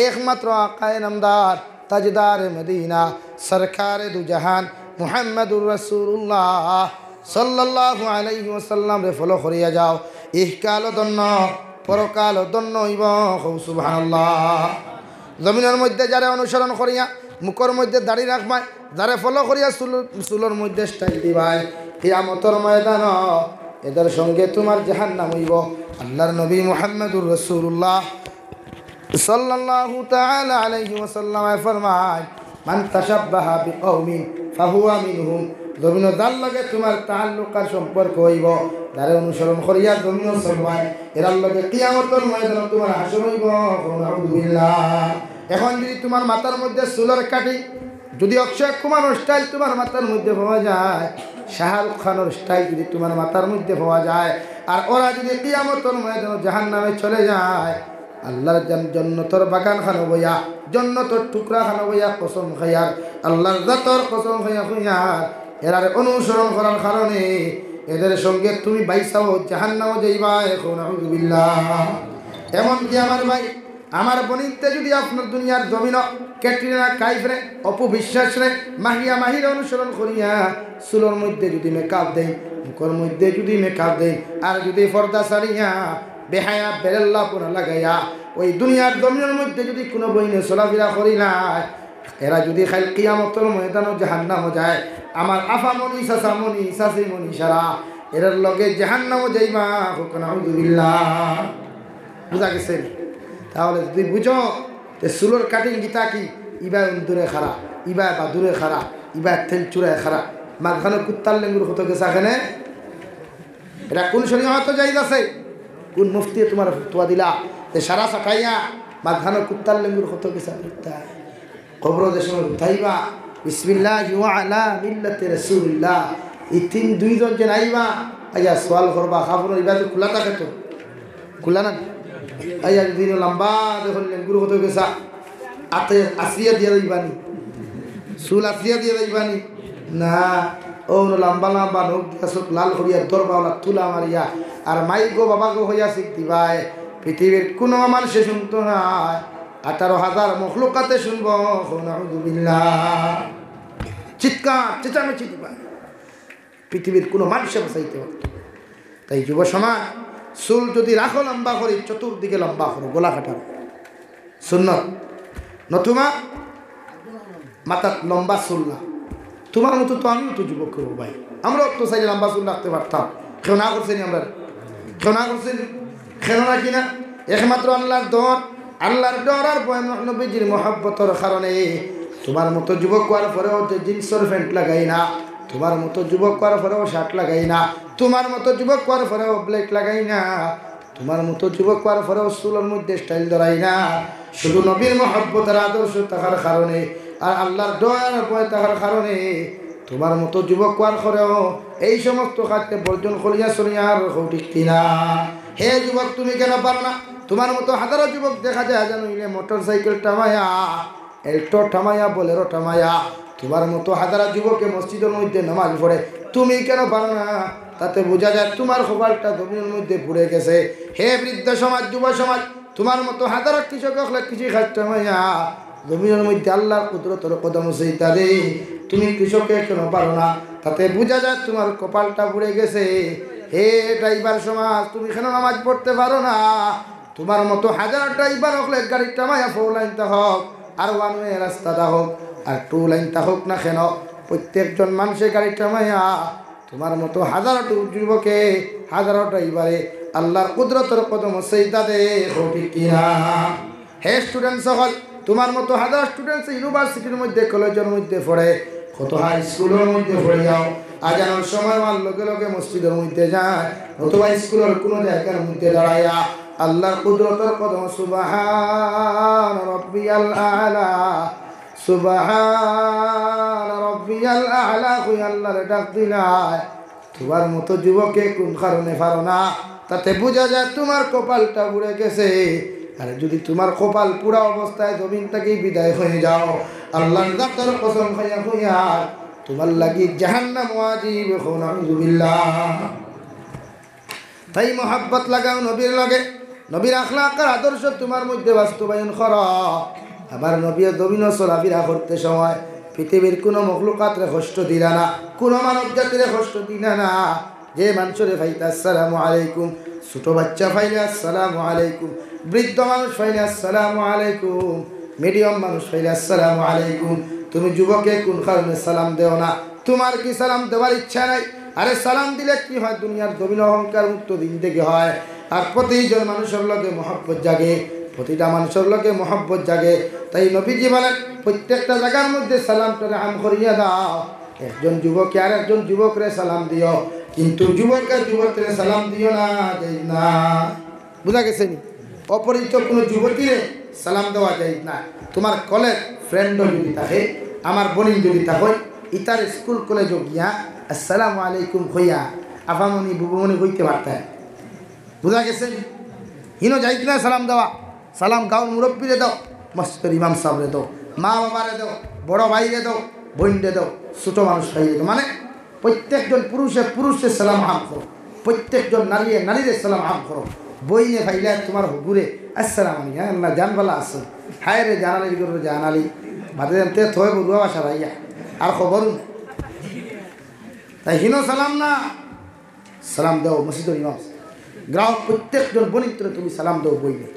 একমাত্র আকায়ে নামদার তাজদার মদিনা সরকারে দু জাহান মুহাম্মদুর রাসূলুল্লাহ সাল্লাল্লাহু আলাইহি ওয়াসাল্লাম রে ফলো করিয়া যাও। ইহকাল দন্ন পরকাল দন্ন হইব। সুবহানাল্লাহ। জমিনের মধ্যে যারা অনুসরণ করিয়া মুখের মধ্যে দাড়ি রাখবাই, যারা ফলো করিয়া চুলোর মধ্যে স্টাইল দিবাই, কিয়ামতের ময়দান এদের সঙ্গে তোমার জাহান্নাম হইব। আল্লাহর নবী মুহাম্মদুর রাসূলুল্লাহ সাল্লাল্লাহু তাআলা আলাইহি ওয়াসাল্লাম ফরমায় মান তাশাব্বাহা বিকওমিন ফাহুয়া মিনহুম। জমিন যার লগে তোমার তাআল্লুকার সম্পর্ক হইব, যারা অনুসরণ করিয়া জমিন চলবাই, এরার লগে কিয়ামতের ময়দানে তোমার হাসর হইব। আলহামদুলিল্লাহ। এখন যদি তোমার মাথার মধ্যে চুলের কাটি, যদি অক্ষয় কুমারের স্টাইল তোমার মাথার মধ্যে পাওয়া যায়, শাহরুখ খানের স্টাইল যদি তোমার মাথার মধ্যে পাওয়া যায়, আর ওরা যদি কিয়ামতের ময়দানে জাহান্নামে চলে যায়, আল্লাহর জন্নতর বাগান খানো বইয়া, জন্নতর টুকরা খানো বইয়া কসম খাইয়ার, আল্লাহর জাতর কসম খাইয়া খুইয়ার, এরার অনুসরণ করার কারণে এদের সঙ্গে তুমি বাইসাও জাহান্নামে যাইবা। এখন আউযুবিল্লাহ। এমনকি আমার ভাই আমার বনিতে যদি আপনার দুনিয়ার জমিন ক্যাটরিনা কাইফ রে, অপু বিশ্বাস রে, মাহিয়া মাহির অনুসরণ করিয়া চুলোর মধ্যে যদি মেকআপ দেয়, মুখের মধ্যে যদি মেকআপ দেয়, আর যদি পর্দা ছাড়িয়া বেহায়া বেরেল্লা পোনা লাগাইয়া ওই দুনিয়ার জমিনের মধ্যে যদি কোনো বইনে চলাফেরা করি না, এরা যদি খাল কিয়ামতের ময়দানে জাহান্নামে যায়, আমার আফামনি চাচামনি চাচিমনি সারা এরার লগে জাহান্নামে যাইবা। আলহামদুলিল্লাহ। বুঝা গেছে? তাহলে যদি বুঝো যে চুলোর কাটিং গীতা কি, ইবা দূরে খারা, ইবা বা দূরে খারা, ইবা তেল চূড়ায় খারা, মাঝখানে কুত্তার লেঙ্গুর হতে গেছে এখানে। এটা কোন শরীয়তে জায়েজ আছে? কোন মুফতি তোমার ফতোয়া দিলা যে সারা সাটাইয়া মাঝখানে কুত্তার লেঙ্গুর হতে গেছে? কবর দেশ উঠাইবা বিসমিল্লাহি ওয়া আলা মিল্লাতি রাসূলিল্লাহ, এই তিন দুইজন যে নাইবা আইয়া সওয়াল করবা, খাবরের ইবাদত খোলা থাকে তো, খোলা না আইয়া দিন লম্বা দেখুন লেঙ্গুর হতে গেছা, আতে আসিয়া দিয়ে দিবানি, চুল আসিয়া দিয়ে দিবানি না, ও লম্বা লম্বা নখ দিয়া চোখ লাল করিয়া দরবাওয়ালা তুলা মারিয়া আর মাই গো বাবা গো হইয়া শিখ দিবাই। পৃথিবীর কোনো মানুষে শুনতো না, 18,000 মখলুকাতে শুনবো। আলহামদুলিল্লাহ। চিৎকার চেঁচামেচি দিবা, পৃথিবীর কোনো মানুষে বাঁচাইতে পারত। তাই যুব সমাজ চুল যদি রাখো লম্বা করি চতুর্দিকে লম্বা করো গোলা কাটার সুন্নত নতুবা মাথার লম্বা চুল না। তোমার মতো তো আমিও তো যুবক করবো ভাই, আমরাও তো চাইলে লম্বা চুল রাখতে পারতাম, কেউ না করছেনি আমরা, কেউ না করছেন কেন না কিনা? একমাত্র আল্লাহর ডর আর নবীজির মহব্বতের কারণে। তোমার মতো যুবক হওয়ার পরেও যে জিন্সের প্যান্ট লাগাই না, তোমার মতো যুবক হওয়ার পরেও শার্ট লাগাই না, তোমার মতো যুবক হওয়ার পরেও ব্লেড লাগাই না, তোমার মতো যুবক হওয়ার পরেও চুলের মধ্যে স্টাইল ধরাই না। শুধু নবীর মহব্বতের আদর্শ থাকার কারণে আর আল্লাহর ডর ভয় থাকার কারণে তোমার মতো যুবক হওয়ার পরেও এই সমস্ত কাজকে বর্জন করিয়া চলিয়ার ঠিক কিনা? হে যুবক, তুমি কেন পারো না? তোমার মতো হাজারো যুবক দেখা যায় জানুইলে মোটর সাইকেল টামায়া, এল্টো টামায়া, বোলেরো টামায়া, তোমার মতো হাজারো যুবকে মসজিদের মধ্যে নামাজ পড়ে, তুমি কেন পারো না? তাতে বোঝা যায় তোমার খোপালটা জমিনের মধ্যে পুড়ে গেছে। হে বৃদ্ধ সমাজ, যুব সমাজ, তোমার মতো হাজারো কৃষক হলে কৃষি খাস টামায়া জমিনের মধ্যে আল্লাহর কুদরতের কদম সেইতারে, তুমি কৃষকে কেন পারো না? তাতে বোঝা যায় তোমার কপালটা পুড়ে গেছে। হে ড্রাইভার সমাজ, তুমি কেন নামাজ পড়তে পারো না? তোমার মতো হাজার ড্রাইভার হলে গাড়ির টামায়া 4 লাইনটা হোক আর 1 ওয়ে রাস্তাটা হোক আর 2 লাইনটা হোক না কেন, প্রত্যেকজন মানুষের গাড়ির টামায়া তোমার মতো হাজারো যুবকে হাজারো ড্রাইভারে আল্লাহর কুদরতের কদম সেইতারে ঠিক কিনা? হে স্টুডেন্ট সকল, তোমার মতো হাজার স্টুডেন্টস ইউনিভার্সিটির মধ্যে কলেজের মধ্যে পড়ে, কত হাই স্কুলের মধ্যে পড়ে যাও, আজানোর সময় আমার লগে লগে মসজিদের মধ্যে যায়, অথবা স্কুলের কোনো জায়গার মধ্যে দাঁড়াইয়া আল্লাহর কুদরতের কদম সুবহান রাব্বিয়াল আলা, সুবহান রাব্বিয়াল আলা কই আল্লাহর ডাক দিলাই। তোমার মতো যুবকে কোন কারণে পারো না? তাতে বোঝা যায় তোমার কপালটা পুড়ে গেছে। আর যদি তোমার কপাল পুরা অবস্থায় জমিন থেকে বিদায় হয়ে যাও, আল্লাহর জাতের কসম খাইয়া হইয়া তোমার লাগি জাহান্নাম ওয়াজিব, নাউযুবিল্লাহ। তাই মহব্বত লাগাও নবীর লগে, নবীর আখলাকের আদর্শ তোমার মধ্যে বাস্তবায়ন করো। আবার নবীর জমিন চলাফেরা করতে সময় পৃথিবীর কোনো মখলুকাতরে কষ্ট দিলা না, কোনো মানব জাতিরে কষ্ট দিলা না। যে মানুষরে ফাইতে আসসালামু আলাইকুম, ছোট বাচ্চা ফাইলে আসসালামু আলাইকুম, বৃদ্ধ মানুষ ফাইলে আসসালামু আলাইকুম, মিডিয়াম মানুষ ফাইলে আসসালামু আলাইকুম। তুমি যুবকে কোন কারণে সালাম দেও না? তোমার কি সালাম দেওয়ার ইচ্ছা নাই? আরে সালাম দিলে কি হয়? দুনিয়ার জমিন অহংকার মুক্ত দিন থেকে হয়। আর প্রতিজন মানুষের লগে মহব্বত জাগে, প্রতিটা মানুষের লগে মহব্বত জাগে। তাই নবীজি বলেন প্রত্যেকটা জায়গার মধ্যে সালামটা আম করিয়া দাও। একজন যুবককে আর একজন যুবকরে সালাম দিও, কিন্তু যুবকের যুবকরে সালাম দিও না, যাই না। বুঝা গেছে নি? অপরিচিত কোনো যুবতীরে সালাম দেওয়া যায় না। তোমার কলেজ ফ্রেন্ডও যদি থাকে, আমার বোন যদি থাকে, ইতার স্কুল কলেজও গিয়া আসসালামু আলাইকুম হইয়া আফামনি বুবুমনি হইতে পারতেন। বুঝা গেছে? হিনো যাইত না সালাম দেওয়া। সালাম গাঁও মুরব্বীরে দাও, মসজিদের ইমাম সাহেবরে দাও, মা বাবারে দাও, বড় ভাইরে দাও, বোনরে দাও, ছোটো মানুষ খাইয়ে দাও। মানে প্রত্যেকজন পুরুষের সালাম আম করো, প্রত্যেকজন নারীরে সালাম আম করো। বইনে ভাইলে তোমার হুগুরে আসসালাম আলী, হ্যাঁ আল্লাহ জানবালা আসো, হায় রে জানালি করে জানালি বাদে তে থয়ে বলুয়া বাসা ভাইয়া আর খবর। তাই হিনো সালাম না, সালাম দাও মসজিদের ইমাম, গ্রাহক প্রত্যেকজন বনিত্র তুমি সালাম দাও বইনে।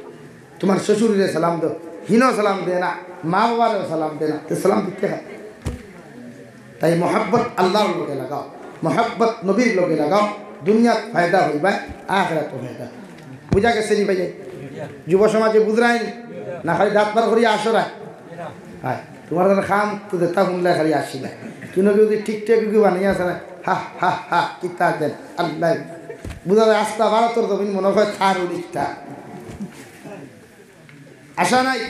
তোমার শ্বশুরে সালাম দাও, হিনো সালাম দে না, মা বাবারও সালাম দে না, তো সালাম দিতে হয়। তাই মহাব্বত আল্লাহর লোকে লাগাও, মহাব্বত নবীর লোকে লাগাও, দুনিয়াত ফায়দা হইবা, আখিরাত ফায়দা। বুঝা গেছে নি ভাই? যুব সমাজে বুঝরাই না, খালি দাঁত বার করিয়া আসো রায়। হ্যাঁ, তোমার খাম তো দেখা শুনলে খালি আসি না, কিন্তু যদি ঠিকঠাক বানিয়ে আসে না, হা হা হা কিতা দেন আল্লাহ। বুঝা যায় আস্তা ভারতের জমিন মনে হয় থার উড়িষ্টা আশা নাই।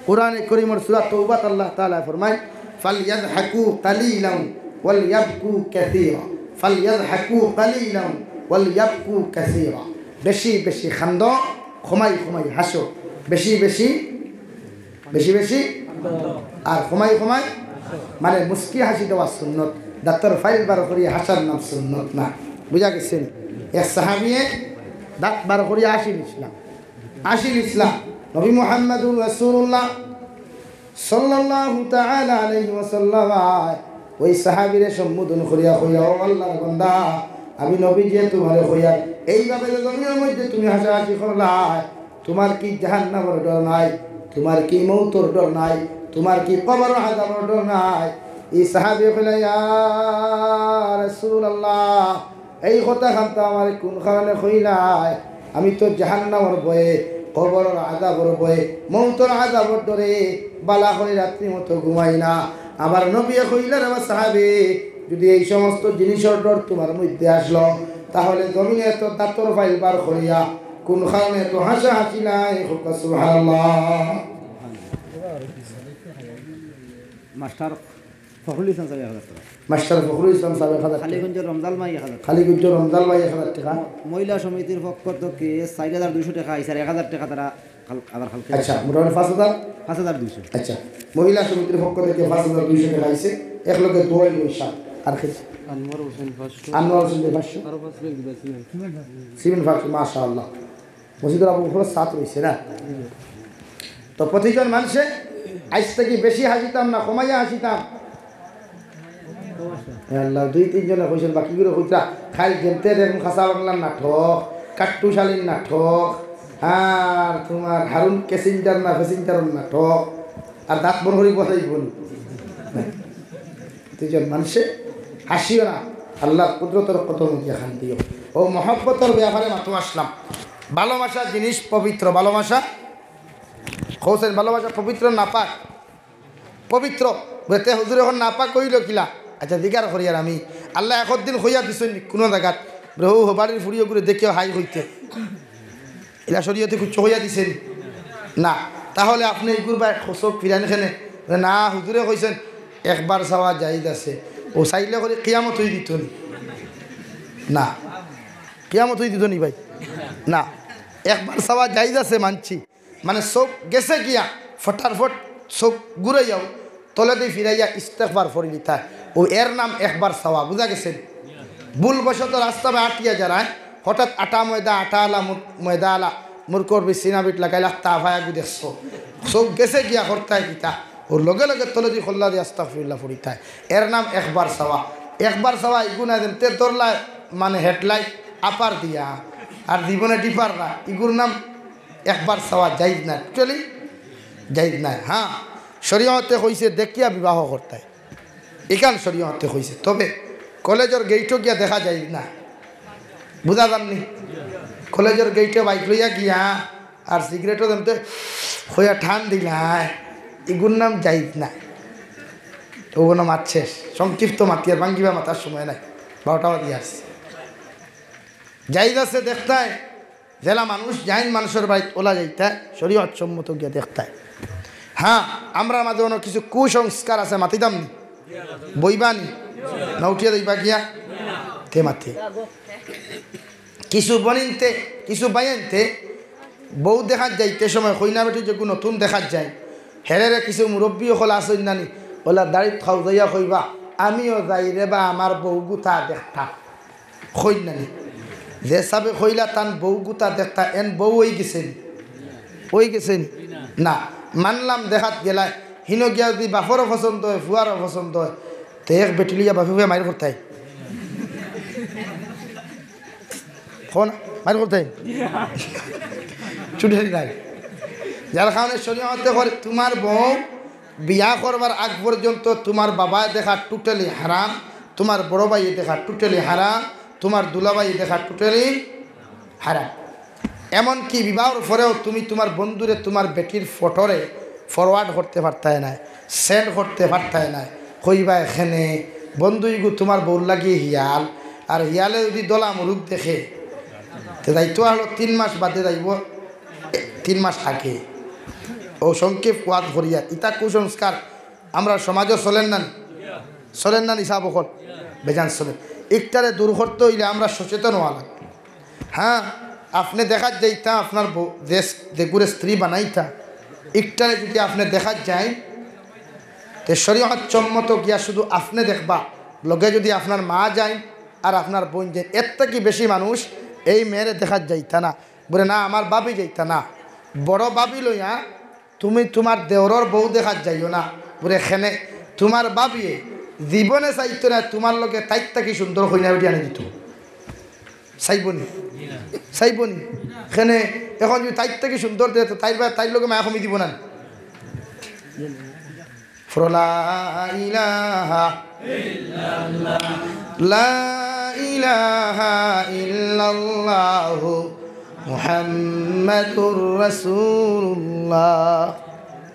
কোরআনে করিমর সূরা তাওবাত আল্লাহ তাআলা ফরমায় ফালইয়াযহাকু কালিলান ওয়ালইয়াবকু কাসীরা, ফালইয়াযহাকু কালিলান ওয়ালইয়াবকু কাসীরা। বেশি বেশি খান্দ, খমাই খমাই হাসো, বেশি বেশি বেশি বেশি আর খমাই খমাই মানে মুস্কি হাসি দেওয়া সুন্নত। ডাক্তার ফাইল বার করিয়া হাসার নাম সুন্নত না। বুঝা গেছেন? এক সাহাবিয়ে দাঁত বার করিয়া আসিল ইসলাম নবী মুহাম্মদুর রাসূলুল্লাহ সাল্লাল্লাহু তাআলা আলাইহি ওয়াসাল্লাম ওই সাহাবীরে সম্বোধন করিয়া কইয়া, ও আল্লাহর বান্দা, আমি নবী যে তোমার হইয়া এইভাবে জমিনের মধ্যে তুমি হাসাহাসি করলাই, তোমার কি জাহান্নামের ডর নাই? তোমার কি মৌতর ডর নাই? তোমার কি কবর আযাবের ডর নাই? এই সাহাবী কইলা ইয়া রাসূলুল্লাহ, এই কথা খানটা আমার কোন কারণে কইলাই? আমি তো জাহান্নামের ভয়ে, কবরের আযাবের ভয়ে, মৌতর আযাবের ডরে বালা করে রাত্রি মতো ঘুমাই না। আমার নবী কইলেন আমার সাহাবী, যদি এই সমস্ত জিনিসের ডর তোমার মধ্যে আসলো, তাহলে জমিনে তো দাঁতর ফাইল বার করিয়া কোন কারণে তো হাসাহাসি নাই? সুবহানাল্লাহ। মাস্টার ফখরুল ইসলাম সাহেব 1000 টাকা, মাস্টার ফখরুল ইসলাম সাহেব 1000 টাকা, খালিগঞ্জ রমজান মাই 1000 টাকা, খালিগঞ্জ রমজান ভাই 1000 টাকা, মহিলা সমিতির পক্ষ থেকে 4200 টাকা আইসার 1000 টাকা তারা আবার হালকা। আচ্ছা, মোটামুটি 5000। 5200। আচ্ছা, মহিলা সমিতির পক্ষ থেকে 5200 টাকা আইছে, এক লগে দুই পয়সা। আর কি আনোয়ার হোসেন 500, আনোয়ার হোসেন 500, আরো 5 ব্যাগ দিবেন। সিমেন্ট ফ্যাক্টরি, মাশাআল্লাহ। মসজিদের আবু বকর সাত রইছে না? তো প্রতিজন মানুষে আজ থেকে বেশি হাসিতাম না কমাইয়া হাসিতাম? আল্লাহ, 2-3 জনে কইছেন, বাকিগুলো কইতা খাই গেমতে দেখুন খাসা বাংলার নাটক, কাট্টুশালীর নাটক, আর তোমার হারুন ক্যাসেঞ্জার না প্যাসেঞ্জারের নাটক, আর দাঁত বন করি কথাই বল। প্রতিজন মানুষে হাসিও না, আল্লাহর কুদরতের কত মুখিয়া খান দিও। ও মহব্বতর ব্যাপারে মাতো আসলাম। ভালোবাসা জিনিস পবিত্র, ভালোবাসা কৌশেন, ভালোবাসা পবিত্র নাপাক? পবিত্র বেতে হুজুর এখন নাপাক কইল কিলা? আচ্ছা দিগার করিয়ার আমি আল্লাহ একদিন হইয়া দিছেন কোনো জায়গাত বহু বাড়ির ফুড়িও করে দেখেও হাই হইতে এরা শরীয়তে কুচ্ছ হইয়া দিছেন না? তাহলে আপনি এইগুর বা খোসক ফিরান খেনে না? হুজুরে কইছেন একবার চাওয়া জায়েজ আছে। ও চাইলে করে কিয়ামত হয়ে দিত না? কিয়ামত হয়ে দিত নি ভাই? না, একবার চাওয়া জায়েজ আছে মানছি, মানে চোখ গেছে গিয়া ফটাফট চোখ ঘুরে যাও, তলে দিয়ে ফিরাইয়া ইস্তেগফার ফরি দিতা, ও এর নাম একবার চাওয়া। বুঝা গেছেন? ভুলবশত রাস্তায় আটিয়া যারায় হঠাৎ আটা ময়দা, আটা আলা ময়দা আলা মোর করবি সিনাবিট লাগাইলা তা ভায়া গুদেছ, চোখ গেছে গিয়া হরতায় দিতা, ওর লগে লগে তলে দিয়ে খোল্লা দিয়ে আস্তাগফিরুল্লাহ ফরিতায়, এর নাম একবার চাওয়া। একবার চাওয়া ইগুনা দেন তে দরলায় মানে হেডলাইট আপার দিয়া আর জীবনে ডিপার না, ইগুর নাম একবার চাওয়া যাইজ না, টোটালি যাইজ নাই। হ্যাঁ, শরীয়তে কইছে দেখিয়া বিবাহ করতে, এখান শরীয়তে কইছে, তবে কলেজের গেইটও গিয়া দেখা যায় না। বুঝা যাননি? কলেজের গেইটে বাইক লইয়া গিয়া আর সিগারেটও দেমতে হইয়া ঠান দিলাই, এগুর নাম যাইজ না। তো ওগুলো মাত শেষ, সংক্ষিপ্ত মাতিয়ার ভাঙ্গিবা মাতার সময় নাই, 12টা বাজিয়ে আসছে। যাইজ আছে দেখতায়, জেলা মানুষ যাইন মানুষের বাড়ি ওলা যাইতায় শরীয়ত সম্মত গিয়া দেখতায়। হ্যাঁ, আমরা মাঝে অনেক কিছু কুসংস্কার আছে, মাতিতাম নি? বইবানি না উঠিয়া দিবা গিয়া তে মাথে কিছু বনিনতে কিছু বাইনতে বউ দেখাত যাইতে সময় কইনা বেটি যে নতুন দেখাত যায়, হেরেরে কিছু মুরব্বী হল আসেন নানি, ওলা দাড়িত খাও যাইয়া কইবা আমিও যাই রে বা আমার বউ গুতা দেখতা, কই নানি যে সাবে কইলা তান বউ গুতা দেখতা, এন বউ ওই গেছেন, ওই গেছেন না? মানলাম দেখাত গেলায় হিনো গিয়া যদি বাপরও পছন্দ হয়, ফুয়ারও পছন্দ হয়, তো এক বেটলিয়া বাপে ফুয়া মায়ের করতে মায়ের করতে ছুটি নাই। যার কারণে শরীয়তে করে তোমার বউ বিয়া করবার আগ পর্যন্ত তোমার বাবায় দেখা টোটালি হারাম, তোমার বড় ভাই দেখা টোটালি হারাম, তোমার দুলাভাই দেখা টোটালি হারাম। এমনকি বিবাহর পরেও তুমি তোমার বন্ধুরে তোমার বেটির ফটোরে ফরওয়ার্ড করতে পারতায় না, সেন্ড করতে পারতায় না, কইবা এখানে বন্ধুইগু তোমার বউর লাগিয়ে হিয়াল, আর হিয়ালে যদি দলা মুরুখ দেখে তো যাইতো হলো 3 মাস বাদে যাইব, 3 মাস আগে। ও সংক্ষেপ ওয়াদ করিয়া ইতা কুসংস্কার আমরা সমাজও চলেন না, চলেন না নিশা বকল বেজান চলেন। একটারে দূর করতে হইলে আমরা সচেতন হওয়া লাগে। হ্যাঁ, আপনি দেখাত যাইতা আপনার যেগুলো স্ত্রী বানাইতা, একটারে যদি আপনি দেখাত যায় তো শরীয়ত সম্মত গিয়া শুধু আপনি দেখবা, লগে যদি আপনার মা যায় আর আপনার বোন যায়, এর থেকে বেশি মানুষ এই মেয়েরে দেখাত যাইতা না, বলে না আমার বাবি যাইতা না, বড় বাবি লইয়া তুমি তোমার দেওরর বউ দেখাত যাইও না, বলে এখানে তোমার বাবিয়ে জীবনে চাইতো না তোমার লগে তাইর থাকি সুন্দর হইনা বেটি আনি দিত, চাইবনি চাইবনি এখানে এখন যদি তাইর থেকে সুন্দর দেয় তো তাইর লোকে মায়া কমি দিব না লা ইলাহা লা ইলাহা ইল্লাল্লাহু মুহাম্মাদুর রাসূলুল্লাহ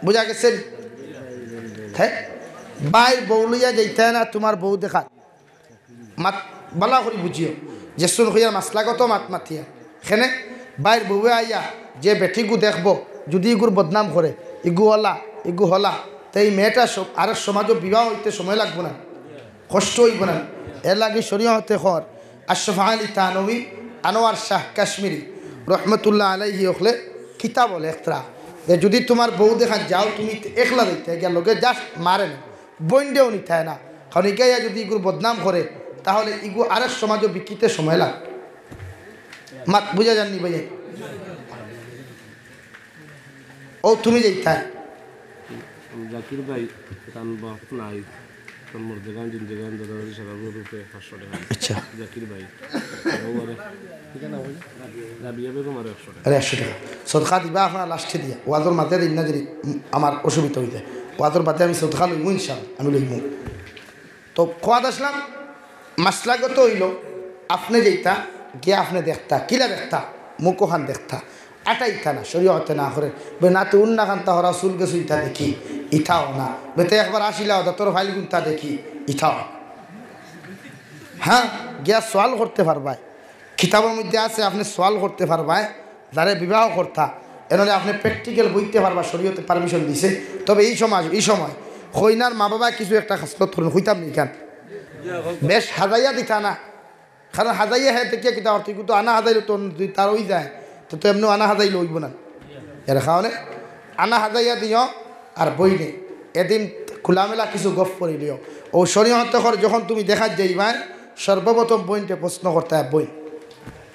বুঝা গেছে হ্যাঁ বাইর বউ লইয়া যাইতে না তোমার বউ দেখা মাত বালা করে বুঝিও যে শুন হইয়া মাসলাগত মাত মাতিয়া এখানে বাইর বউয়ে আইয়া যে বেটিগু দেখবো যদি ইগুর বদনাম করে ইগু হলা তো এই মেয়েটা আর সমাজও বিবাহ হইতে সময় লাগবো না কষ্ট হইব না এর লাগে শরীয়তে খর আশরাফ আলী থানভী আনোয়ার শাহ কাশ্মীরি রহমতুল্লাহ আলাইহি ওখলে কিতাব বলে একতরা যে যদি তোমার বউ দেখা যাও তুমি একলা দিতে গিয়া লোকে জাস্ট মারে না বইন্ডেও নিতে না কারণ ইগাইয়া যদি ইগুর বদনাম করে তাহলে ইগু আরেক সমাজও বিকিতে সময় লাগ মাত বুঝা যাননি ভাই ও তুমি যাইতে জাকির ভাই কান বাপ নাই তোর মোর দেগান দিন দেগান দাদা সারা রূপে 500 টাকা আচ্ছা জাকির ভাই ওরে ঠিক না ভাই রাবিয়া বেগম আর 100 টাকা আরে 100 টাকা সদকা দিবা আপনার লাস্টে দিয়া ওয়াদর মাঝে দিন না যদি আমার অসুবিধা হইতে ওয়াদর বাদে আমি সদকা লইব ইনশাআল্লাহ আমি লইব তো খোয়াদ আসলাম মাসলাগত হইল আপনি যেইটা গিয়ে আপনি দেখতা কিলা দেখতা মুখোখান দেখতা আটাইতা না শরীয়তে না করে বে না তো উন্না খান তাহরা চুল গেছু ইটা দেখি ইথাও না বেতে একবার আসিলা তোর ফাইল গুনতা দেখি ইথাও হ্যাঁ গিয়া সোয়াল করতে পারবাই কিতাবের মধ্যে আছে আপনি সোয়াল করতে পারবাই যারে বিবাহ করতা এনারে আপনি প্র্যাকটিক্যাল বইতে পারবা শরীয়তে পারমিশন দিছে তবে এই সময় কইনার মা বাবা কিছু একটা খাসলত করুন হইতাম নি কেন বেশ হাজাইয়া দিতা না কারণ হাজাইয়া হ্যাঁ দেখিয়া কিতা অর্থ কিন্তু আনা হাজাইলে তো তার ওই যায় তো এমনি আনা হাজাইলে হইব না এর খাওয়ানে আনা হাজাইয়া দিও আর বই নে এদিন খোলামেলা কিছু গফ করে দিও ও শরীয়তে যখন তুমি দেখা যাইবা সর্বপ্রথম বইনতে প্রশ্ন করতে হয় বই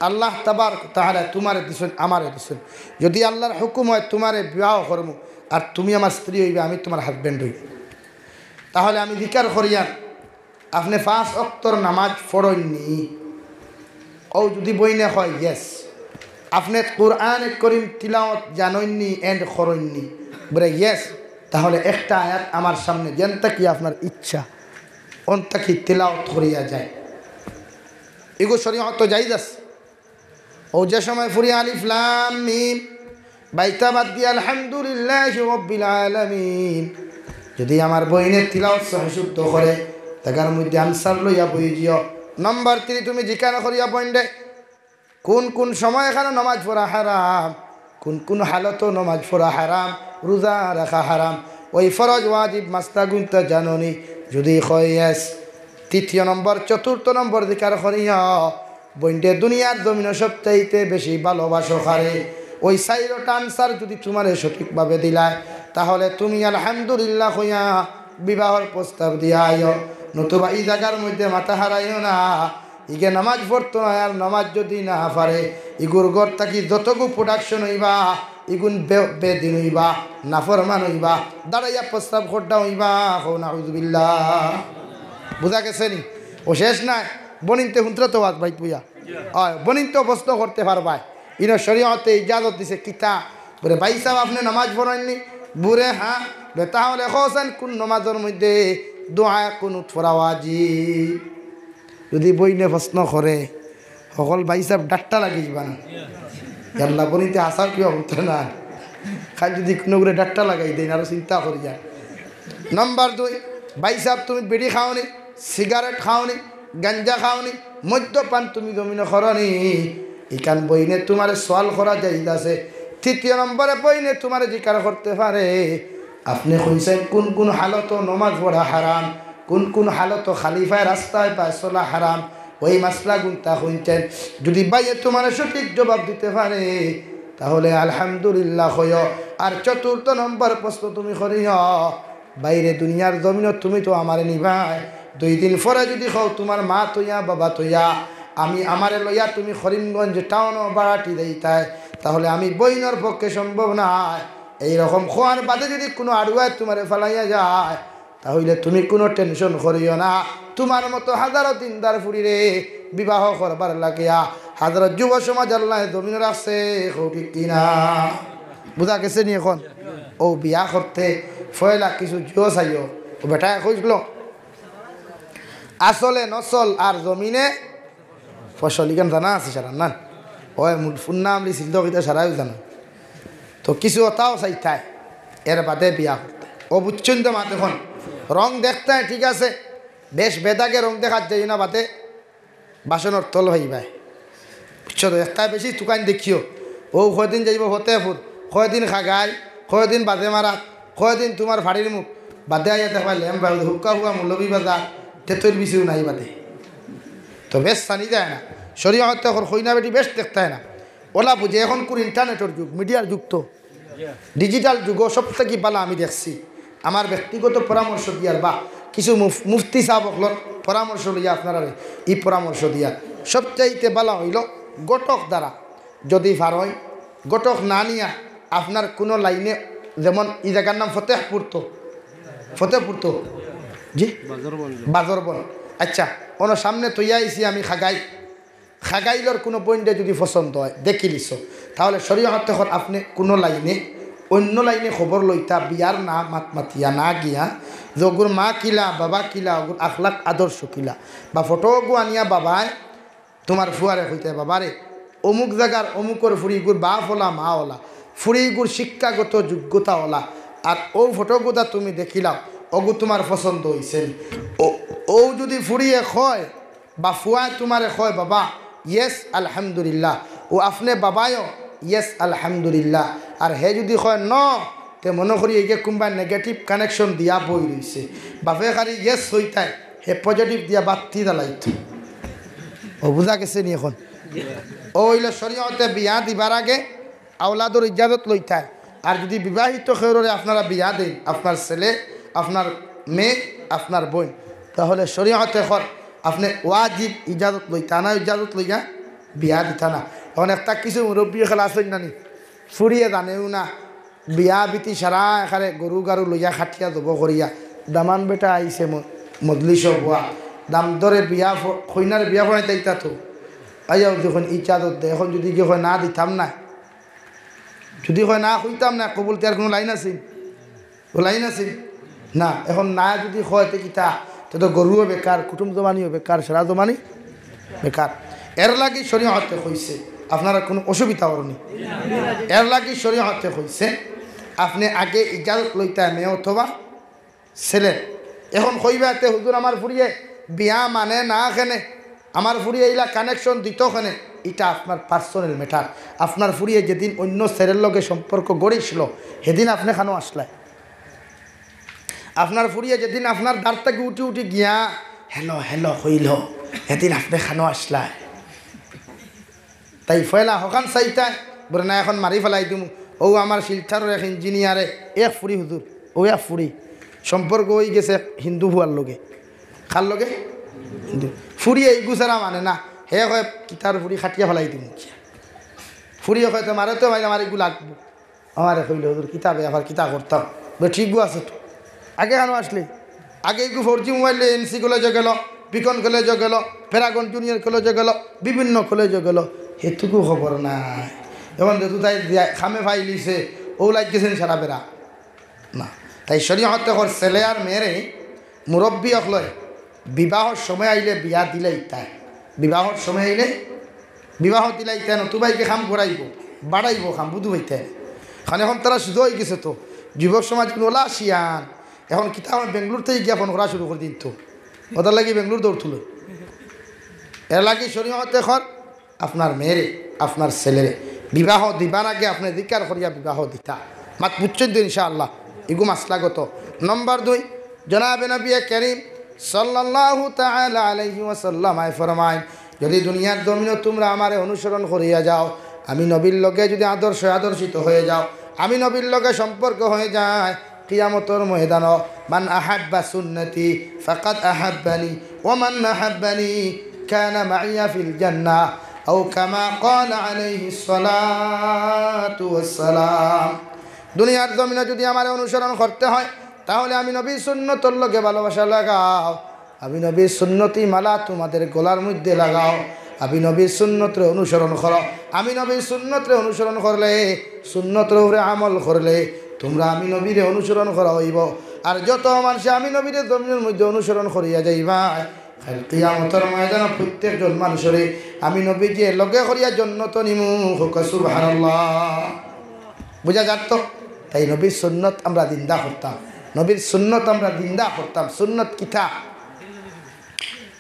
আল্লাহ তাবার তাহলে তোমারে দিছেন আমারে দিছেন যদি আল্লাহর হুকুম হয় তোমারে বিবাহ করব আর তুমি আমার স্ত্রী হইবে আমি তোমার হাজব্যান্ড হইব তাহলে আমি জিকার করিয়া আপনি 5 ওয়াক্তর নামাজ পড়েননি ও যদি বইনে হয় ইয়েস আপনি কোরআন করিম তিলাওয়াত জানেননি এন্ড করেননি বলে ইয়েস তাহলে একটা আয়াত আমার সামনে যেনটা কি আপনার ইচ্ছা অনটা কি তিলাওয়াত করিয়া যায় এগো শরীয়ত তো জায়েজ আছে ও যে সময় ফুরিয়া আলিফ লাম মিম বাইতা বাদ দিয়া আলহামদুলিল্লাহি রাব্বিল আলামিন যদি আমার বইনের তিলাওয়াত সহিশুদ্ধ করে তার মধ্যে আনসার লইয়া বই দিও নম্বর 3 তুমি জিজ্ঞাসা করিয়া বইন্ডে কোন সময় এখানে নামাজ পড়া হারাম কোন হালতো নামাজ পড়া হারাম রোজা রাখা হারাম ওই ফরজ ওয়াজিব মাস্তা গুনতে জাননি যদি কইয়াস 3 নম্বর 4 নম্বর জিজ্ঞাসা করিয়া বইন্ডে দুনিয়ার জমিন সবচাইতে বেশি ভালোবাসো খারে ওই সাইরটা আনসার যদি তোমার সঠিকভাবে দিলায় তাহলে তুমি আলহামদুলিল্লাহ কইয়া বিবাহর প্রস্তাব দিয়া আইও নতুবা এই জায়গার মধ্যে মাথা হারাইও না ইগে নামাজ পড়তো না আর নামাজ যদি না পারে ইগুর ঘর থাকি যতগু প্রোডাকশন হইবা ইগুন বেদিন হইবা নাফরমান হইবা দাঁড়াইয়া প্রস্তাব খোড্ডা হইবা হো নাউযুবিল্লাহ বুঝা গেছে নি ও শেষ নাই বনিনতে হুন্ত্র তো বাদ ভাই পুয়া হয় বনিনতে প্রশ্ন করতে পারবাই ইনো শরীয়তে ইজাজত দিছে কিতা বলে ভাই সাহেব আপনি নামাজ পড়েননি বুড়ে হ্যাঁ তাহলে হোসেন কোন নামাজের মধ্যে দোয়া কোন ফরা ওয়াজিব যদি বইনে প্রশ্ন করে সকল ভাই সাহেব ডাক্তার লাগি যাবা না আল্লাহ বনিতে আসার কি হতো না খাই যদি কোনো করে ডাক্তার লাগাই দেন আরো চিন্তা করি যায় নম্বর 2 ভাই সাহেব তুমি বিড়ি খাওনি সিগারেট খাওনি গাঞ্জা খাওনি মদ্যপান তুমি জমিনে করনি ইকান বইনে তোমার সোয়াল করা যাইতাছে 3 নম্বরে বইনে তোমার জিকার করতে পারে আপনি কইছেন কোন হালত নামাজ পড়া হারাম কোন হালত খালিফায় রাস্তায় পায় চলা হারাম ওই মাসলা গুনতা হইছেন যদি বাইয়ে তোমার সঠিক জবাব দিতে পারে তাহলে আলহামদুলিল্লাহ হইয় আর 4 নম্বর প্রশ্ন তুমি করিও বাইরে দুনিয়ার জমিন তুমি তো আমারে নিভাই 2 দিন পরে যদি হও তোমার মা তৈয়া বাবা তৈয়া আমি আমারে লইয়া তুমি করিমগঞ্জ টাউন বাড়াটি দেইতাই তাহলে আমি বইনর পক্ষে সম্ভব নয় এইরকম খোয়ার বাদে যদি কোনো আড়ুয়ায় তোমারে ফেলাইয়া যায় তাহলে তুমি কোনো টেনশন করিও না তোমার মতো হাজারো দিনদার ফুরিরে বিবাহ করবার লাগিয়া হাজরত যুব সমাজ আল্লাহ জমিন রাখছে ঠিক কিনা বুঝা গেছে নি এখন ও বিয়া করতে ফয়লা কিছু জিও চাইও ও বেটা কইছিল আসলে নসল আর জমিনে ফসল ইখান জানা আছে সারা না ওই ফুন্নাম লিছিল তো কিতা সারাই জানা তো কিছু ওটাও চাইতায় এর বাদে বিয়া করতে ও বুঝছেন তো মাতে এখন রং দেখতে ঠিক আছে বেশ বেদাকে রং দেখার যাই না বাদে বাসনের তল ভাই বুঝছো তো একটা বেশি তুকান দেখিও ও কয়দিন যাইব ফতেহপুর কয়দিন খাগাই কয়দিন বাদে মারা কয়দিন তোমার ফাড়ির মুখ বাদে আইয়া দেখবা লেম ভাই হুক্কা হুকা মৌলবী বাজার তেতর বিছিও নাই বাদে তো বেশ জানি যায় না শরীয়তে এখন কইনা বেটি বেশ দেখতে হয় না ওলা বুঝে এখন কোন ইন্টারনেটের যুগ মিডিয়ার যুগ তো ডিজিটাল যুগও সব থেকে ভালো আমি দেখছি আমার ব্যক্তিগত পরামর্শ দিয়ার বা কিছু মুফতি সাহেব পরামর্শ লইয়া আপনারা এই পরামর্শ দিয়া সবচাইতে ভালো হইল গটক দ্বারা যদি পারয় গটক না নিয়া আপনার কোনো লাইনে যেমন এই জায়গার নাম ফতেহপুর তো জি বাজরবন আচ্ছা ওনার সামনে তৈয়া আইসি আমি খাগাইলর কোনো পয়েন্টে যদি পছন্দ হয় দেখিলিস তাহলে শরীয়ত তখন আপনি কোনো লাইনে অন্য লাইনে খবর লইতা বিয়ার না মাতিয়া না গিয়া যে ওগুর মা কিলা বাবা কিলা ওগুর আখলাক আদর্শ কিলা বা ফটোগু আনিয়া বাবায় তোমার ফুয়ারে হইতে বাবারে অমুক জায়গার অমুকর ফুরিগুর বাপ ওলা মা ওলা ফুরিগুর শিক্ষাগত যোগ্যতা ওলা আর ও ফটোগুদা তুমি দেখিলাও ওগু তোমার পছন্দ হয়েছে ও যদি ফুরিয়ে হয় বা ফুয়ায় তোমারে হয় বাবা ইয়েস আলহামদুলিল্লাহ ও আপনি বাবায়ও ইয়েস আলহামদুলিল্লাহ আর হে যদি হয় ন তে মনে করি এই যে কোনবা নেগেটিভ কানেকশন দিয়া বই রয়েছে বাপে খালি ইয়েস হইতায় হে পজিটিভ দিয়া বাতি দালাইত ও বুঝা গেছে নি এখন ও হইলে শরীয়তে বিয়া দিবার আগে আওলাদর ইজাজত লইতায় আর যদি বিবাহিত খেউরে আপনারা বিয়া দেন আপনার ছেলে আপনার মেয়ে আপনার বোন তাহলে শরীয়তে এখন আপনি ওয়াজিব ইজাজত লইতা না ইজাজত লইয়া বিয়া দিতা না এখন একটা কিছু মুরব্বী খেলা আসেন নানি ফুরিয়ে জানেও না বিয়া বিতি সারা এখানে গরু গারু লইয়া খাটিয়া যাব করিয়া দামান বেটা আইছে মজলিস হওয়া দাম দরে বিয়া কইনার বিয়া পড়াই তাইতা তো আইয়াও যখন ইজাজত দে এখন যদি কি হয় না দিতাম না যদি হয় না হইতাম না কবুল তার কোনো লাইন আছে লাইন আছে না এখন না যদি হয় তো কিতা তো গরুও বেকার কুটুম জমানিও বেকার সেরা জমানি বেকার এর লাগি শরীয়তে হইছে আপনারা কোনো অসুবিধা হয়নি এর লাগি শরীয়তে হইছে আপনি আগে ইজাজত লইতে মেয়ে অথবা ছেলে এখন কইবাতে হুজুর আমার ফুরিয়ে বিয়া মানে না খেনে আমার ফুরিয়ে এইলা কানেকশন দিত খেনে এটা আপনার পার্সোনাল ম্যাটার আপনার ফুরিয়ে যেদিন অন্য ছেলের লগে সম্পর্ক গড়েছিল সেদিন আপনি খানো আসলায় আপনার ফুরিয়ে যেদিন আপনার দাঁড় থেকে উঠি গিয়া হেলো হেলো হইল সেদিন আপনি খানো আসলায় তাই ফয়লা হকান চাইতায় বলে না এখন মারি ফেলাই দিম ও আমার শিলচারের এক ইঞ্জিনিয়ারে এক ফুরি হুজুর ও এক ফুরি সম্পর্ক হয়ে গেছে হিন্দু ভুয়ার লগে খার লগে হিন্দু ফুরি এই গুছারা মানে না হে কয় কিতার ফুরি খাটিয়া ফেলাই দিম ফুরিয়ে হয়তো মারে তো ভাই আমার এগুলো লাগবো আমারে কইলে হুজুর কিতাবে আবার কিতা করতাম ঠিক আছে তো আগে কেন আসলে আগে একটু 4G মোবাইলে এনসি কলেজে গেল পিকন কলেজে গেল প্যারাগন জুনিয়র কলেজে গেল বিভিন্ন কলেজে গেল সেটুকু খবর নাই এখন যেহেতু তাই খামে ফাইলিছে ও লাগছেন সারা বেড়া না তাই শরীয়ত এখন ছেলে আর মেয়েরে মুরব্বী অকলয় বিবাহর সময় আইলে বিয়া দিলেই তাই বিবাহর সময় আইলে বিবাহ দিলাই তাই নতুবাইকে খাম ঘোরাইব বাড়াইব খাম বুধু হইতে এখন এখন তারা শুধু হয়ে গেছে তো যুবক সমাজ কোনো ওলা শিয়ান এখন কিতা আমার বেঙ্গলোর থেকে গিয়া ফোন করা শুরু করে দিন তো ওদের লাগি বেঙ্গলোর দৌড়ছিল এর লাগি শরীয়ত এখন আপনার মেয়েরে আপনার ছেলেরে বিবাহ দিবার আগে আপনি দিকার করিয়া বিবাহ দিতা মাত বুঝছেন তো ইনশাআল্লাহ এগু মাসলাগত নম্বর 2 জনাবে নবী করিম সাল্লাল্লাহু তাআলা আলাইহি ওয়াসাল্লাম ফরমায় যদি দুনিয়ার জমিনে তোমরা আমারে অনুসরণ করিয়া যাও আমি নবীর লগে যদি আদর্শিত হয়ে যাও আমি নবীর লগে সম্পর্ক হয়ে যায় কিয়ামতের ময়দান মান আহাব্বা সুন্নতি ফাকাদ আহাব্বানি ওয়া মান আহাব্বানি কানা মাইয়া ফিল জান্নাহ আও কামা ক্বালা আলাইহিস সালাতু ওয়াস সালাম দুনিয়ার জমিনে যদি আমার অনুসরণ করতে হয় তাহলে আমি নবীর সুন্নতের লগে ভালোবাসা লাগাও আমি নবীর সুন্নতি মালা তোমাদের গলার মধ্যে লাগাও আমি নবীর সুন্নতরে অনুসরণ করো। আমি নবীর সুন্নতরে অনুসরণ করলে, সুন্নতের উপরে আমল করলে তোমরা আমি নবীরে অনুসরণ করা হইব। আর যত মানুষ আমি নবীরে জমিনের মধ্যে অনুসরণ করিয়া যাইবা, কিয়ামতের ময়দানে প্রত্যেকজন মানুষরে আমি নবীকে লগে করিয়া জন্নত নিমু। সুবহানাল্লাহ। বুঝা যাত? তাই নবীর সুন্নত আমরা জিন্দা করতাম, নবীর সুন্নত আমরা জিন্দা করতাম। সুন্নত কিতা?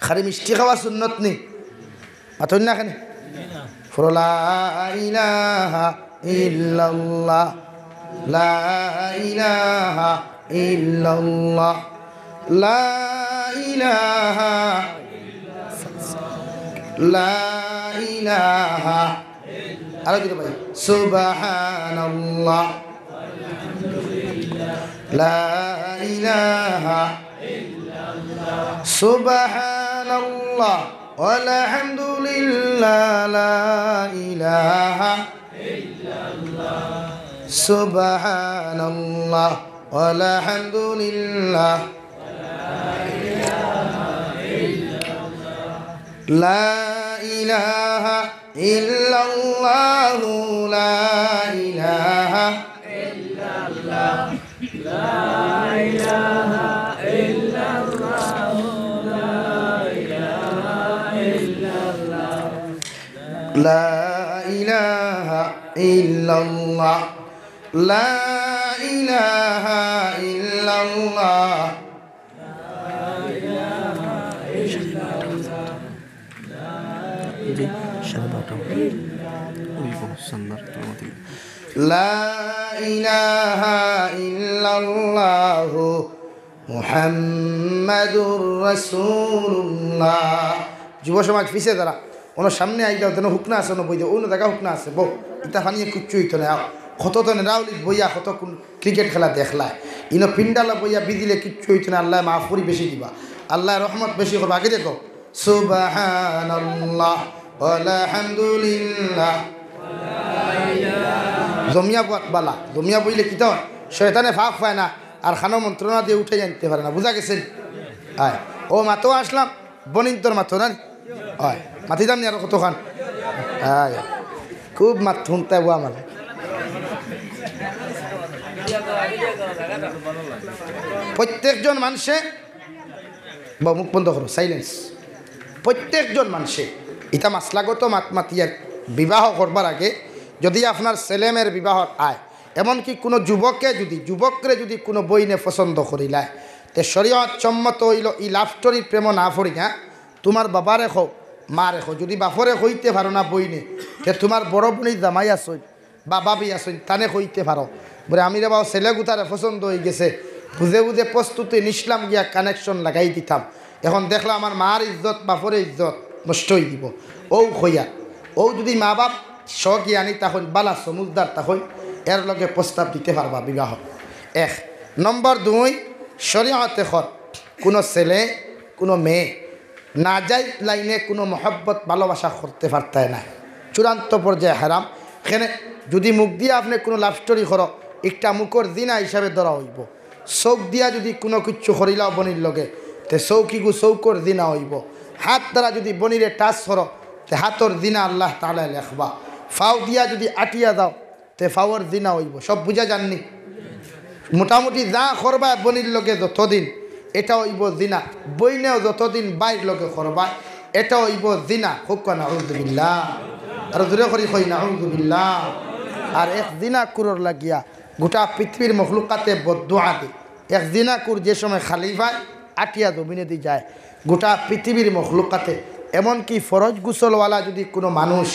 খালি মিষ্টি খাওয়া সুন্নত নেই, মাথুন না খানে লা ইলাহা ইল্লাল্লাহ, লা ইলাহা ইল্লাল্লাহ, লা ইলাহা, লা ইলাহা, আরো দিতে পারি সুবহানাল্লাহ, লা ইলাহা সুবহানাল্লাহ আলহামদুলিল্লাহ, লা ইলাহা সুবহানাল্লাহ আলহামদুলিল্লাহ, লা ইলাহা ইল্লাল্লাহু, লা ইলাহা ইল্লাল্লাহ, লা ইলাহা ইল্লাল্লাহ, লা ইলাহা ইল্লাল্লাহ, লা ইলাহা ইল্লাল্লাহ, লা ইলাহা ইল্লাল্লাহ। লা ইলাহা ইল্লাল্লাহু মুহাম্মাদুর রাসূলুল্লাহ। যুব সমাজ পিছিয়ে তারা ওনার সামনে আই যাও, তেন হুকনা আছে ওনো বই দিয়ে, অন্য জায়গা হুকনা আছে বউ ইতা ফানিয়ে কিচ্ছু হইতো না। কত তো নেরাউলি বইয়া কত ক্রিকেট খেলা দেখলায়, ইনো পিন্ডালা বইয়া বিদিলে কিচ্ছু হইতো না। আল্লাহ মাফুরি বেশি দিবা, আল্লাহ রহমত বেশি করবা। আগে দেখো সুবহানাল্লাহ আলহামদুলিল্লাহ, জমিয়া বালা জমিয়া বইলে কি তো শয়তানে ফাঁক পায় না, আর খানো মন্ত্রণা দিয়ে উঠে জানতে পারে না। বুঝা গেছেন? হয় ও মাতো আসলাম বনিন তোর মাতো না হয় মাতি দাম নি আর কত খান। হ্যাঁ খুব মাত শুনতে হবো আমার। প্রত্যেকজন মানুষে বা মুখ বন্ধ করো, সাইলেন্স। প্রত্যেকজন মানুষে ইটা মাসলাগত মাতিয়ার বিবাহ করবার আগে যদি আপনার ছেলেমেয়ের বিবাহ আয়, এমনকি কোনো যুবকরে যদি কোনো বইনে পছন্দ করিলায়, তে শরীয়ত সম্মত হইল ই লাভ স্টোরির প্রেম না পড়ি না, তোমার বাবা রেখো মা রেখো। যদি বাপরে হইতে পারো না বইনে, তে তোমার বড় বোনই জামাই আসই বা বাবি আসই তানে হইতে পারো। বলে আমি রে বাবা ছেলে গুতারে পছন্দ হয়ে গেছে, বুঝে বুঝে প্রস্তুতি নিসলাম গিয়া কানেকশন লাগাই দিতাম। এখন দেখলাম আমার মার ইজ্জত বাপরে ইজ্জত নষ্ট হয়ে দিব। ও হইয়া ও যদি মা বাপ স্বজ্ঞানী তখন বালা সমুজদার তখন এর লগে প্রস্তাব দিতে পারবা বিবাহ। 1 নম্বর 2 শরীয়তে কোনো ছেলে কোনো মেয়ে নাজাইজ লাইনে কোনো মহব্বত ভালোবাসা করতে পারতায় না, চূড়ান্ত পর্যায়ে হারাম। এখানে যদি মুখ দিয়ে আপনি কোনো লাভ স্টোরি করো, একটা মুখর জিনা হিসাবে ধরা হইব। চৌক দিয়া যদি কোনো কিচ্ছু করিলাও বনির লগে, তে চৌকিগু চৌকর জিনা হইব। হাত দ্বারা যদি বনিরে টাচ করো, তে হাতর জিনা আল্লাহ তাআলা লেখবা। ফাও দিয়া যদি আটিয়া দাও, তে ফাওয়ার জিনা হইব। সব বুঝা যাননি? মোটামুটি যা করবা বনির লগে যতদিন, এটা হইব জিনা। বইনেও যতদিন বাইর লগে করবা, এটা হইব জিনা। হোক নাউযুবিল্লাহ, আর দূরে করি কই নাউযুবিল্লাহ। আর এক জিনা কুরর লাগিয়া গোটা পৃথিবীর মখলুকাতে বদদুয়া দে। এক জিনা কুর যে সময় খালি পায় আটিয়া জমিনে দিয়ে যায় গোটা পৃথিবীর মখলুকাতে। এমনকি ফরজ গুসলওয়ালা যদি কোনো মানুষ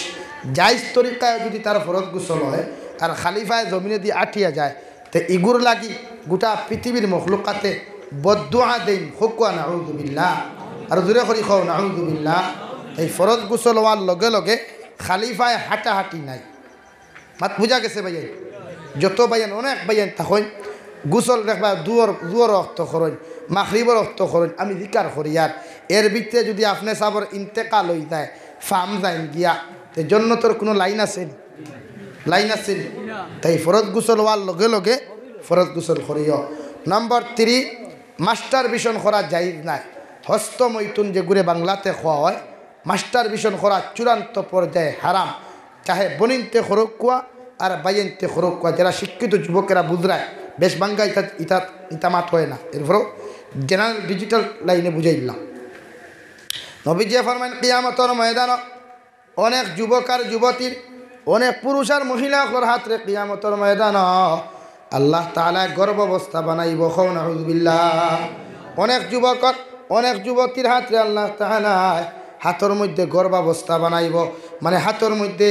জায়েজ তরিকায় যদি তার ফরজ গুসল হয় আর খালিফায় জমিনে দিয়ে আটিয়া যায়, তো ইগুর লাগি গোটা পৃথিবীর মখলুকাতে বদদুয়া দেন। হোকুয়া নাউযুবিল্লাহ, আর দূরে করি খাও নাউযুবিল্লাহ। এই ফরজ গুসল হওয়ার লগে লগে খালিফায় হাঁটাহাঁটি নাই। মাত বুঝা গেছে ভাইয়াই? যত বাইয়ান অনেক বাইয়ান তখন গুসল দেখবা দুয়ার রক্ত খরচ, মাগরিবের রক্ত খরচ, আমি জিকার করি। আর এর ভিতরে যদি আপনি সাবর ইন্তেকাল হয়ে যায়, ফার্ম যাইন গিয়া, তো জন্নতর কোনো লাইন আছে? লাইন আছে? তাই ফরজ গুসল হওয়ার লগে লগে ফরজ গুসল করিও। নম্বর 3 মাস্টার ভিশন করা জায়েজ নাই। হস্তমৈথুন যে ঘুরে বাংলাতে খোয়া হয়, মাস্টার ভিশন করা চূড়ান্ত পর্যায়ে হারাম। চাহে বনিনতে খরকুয়া আর বাইনতে খরকুয়া, যারা শিক্ষিত যুবকেরা বুঝরায় বেশ বাঙ্গা ইতামাত হয় না, এরপরও জেনারেল ডিজিটাল লাইনে বুঝাই দিলাম। নবীজি ফরমান কিয়ামতের ময়দান অনেক যুবক আর যুবতীর, অনেক পুরুষ আর মহিলার হাতরে কিয়ামতের ময়দান আল্লাহ তাআলা গর্ভাবস্থা বানাইব। নাউযুবিল্লাহ। অনেক যুবক অনেক যুবতীর হাতরে আল্লাহ তাআলা হাতের মধ্যে গর্ভাবস্থা বানাইব, মানে হাতের মধ্যে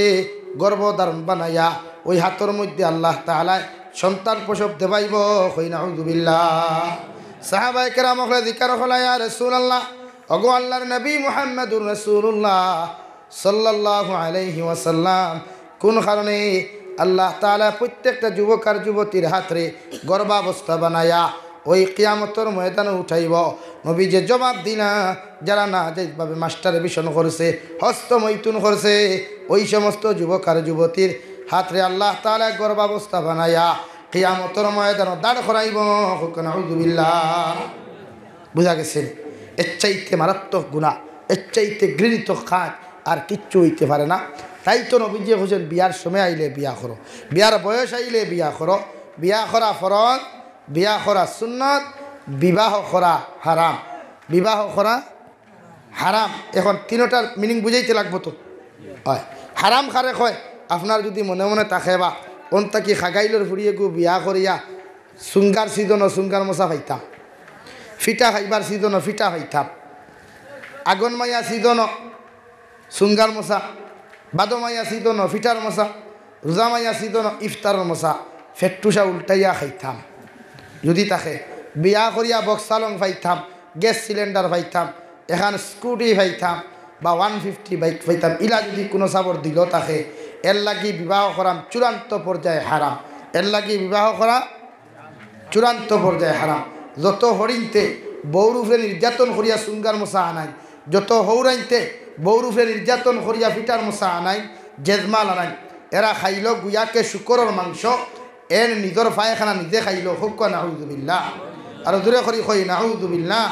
গর্ভধারণ বানাইয়া ওই হাতের মধ্যে আল্লাহ তাআলা সন্তান প্রসব দেবাইব। নাউযুবিল্লাহ। সাহাবায়ে কেরাম হলে জিকার হলা ইয়া রাসূলুল্লাহ, ওগো আল্লাহর নবী মুহাম্মদুর রাসূলুল্লাহ সাল্লাল্লাহু আলাইহি ওয়াসাল্লাম, কোন কারণে আল্লাহ তাআলা প্রত্যেকটা যুবক আর যুবতীর হাতরে গর্ভাবস্থা বানায়া ওই কিয়ামতের ময়দানে উঠাইব? নবী যে জবাব দিনা, যারা না যেভাবে মাস্টারে ভিশন করছে, হস্তমৈথুন করছে, ওই সমস্ত যুবক আর যুবতীর হাতরে আল্লাহ তাআলা গর্ভাবস্থা বানায়া কিয়ামতের ময়দানে দাঁড় করাইব। নাউযুবিল্লাহ। বুঝা গেছে? এর চাইতে মারাত্মক গুনাহ, এর চাইতে ঘৃণিত কাজ আর কিচ্ছু হইতে পারে না। তাই তো নবীজি হোসেন বিয়ার সময় আইলে বিয়া করো, বিয়ার বয়স আইলে বিয়া করো। বিয়া করা ফরজ, বিয়া করা সুন্নত, বিবাহ করা হারাম। বিবাহ করা হারাম। এখন তিনোটার মিনিং বুঝাইতে লাগবো তো। হয় হারাম খারে কয়, আপনার যদি মনে মনে তাকে বা অন্তা কি খাগাইলর ফুরিয়ে গু বিয়া করিয়া সুঙ্গার সিজন সুঙ্গার মশা পাইতাম, ফিটা খাইবার সিজন ফিটা পাইতাম, আগুন মাইয়া সিজন সুঙ্গার মশা, বাদো মাইয়া সিজন ফিটার মশা, রোজা মাইয়া সিজন ইফতারের মশা, ফেট্টুসা উল্টাইয়া খাইতাম। যদি তাকে বিয়া করিয়া বক্সালং পাইতাম, গ্যাস সিলিন্ডার পাইতাম, এখন স্কুটি পাইতাম বা 150 বাইক পাইতাম, ইলা যদি কোনো সাবর দিল তাকে, এর লাগি বিবাহ করাম চূড়ান্ত পর্যায়ে হারাম। এর লাগি বিবাহ করা চূড়ান্ত পর্যায়ে হারাম। যত হরিণতে বৌরুফে নির্যাতন করিয়া সুঙ্গার মশা আনাই, যত হৌরাইতে বৌরুফে নির্যাতন করিয়া ফিটার মশা আনাই, জেজমাল আনাই, এরা খাইল গুয়াকে শুকরের মাংস, এর নিজের পায়খানা নিজে খাইল। হোক নাউযুবিল্লাহ। আর দূরে করি কই নাউযুবিল্লাহ।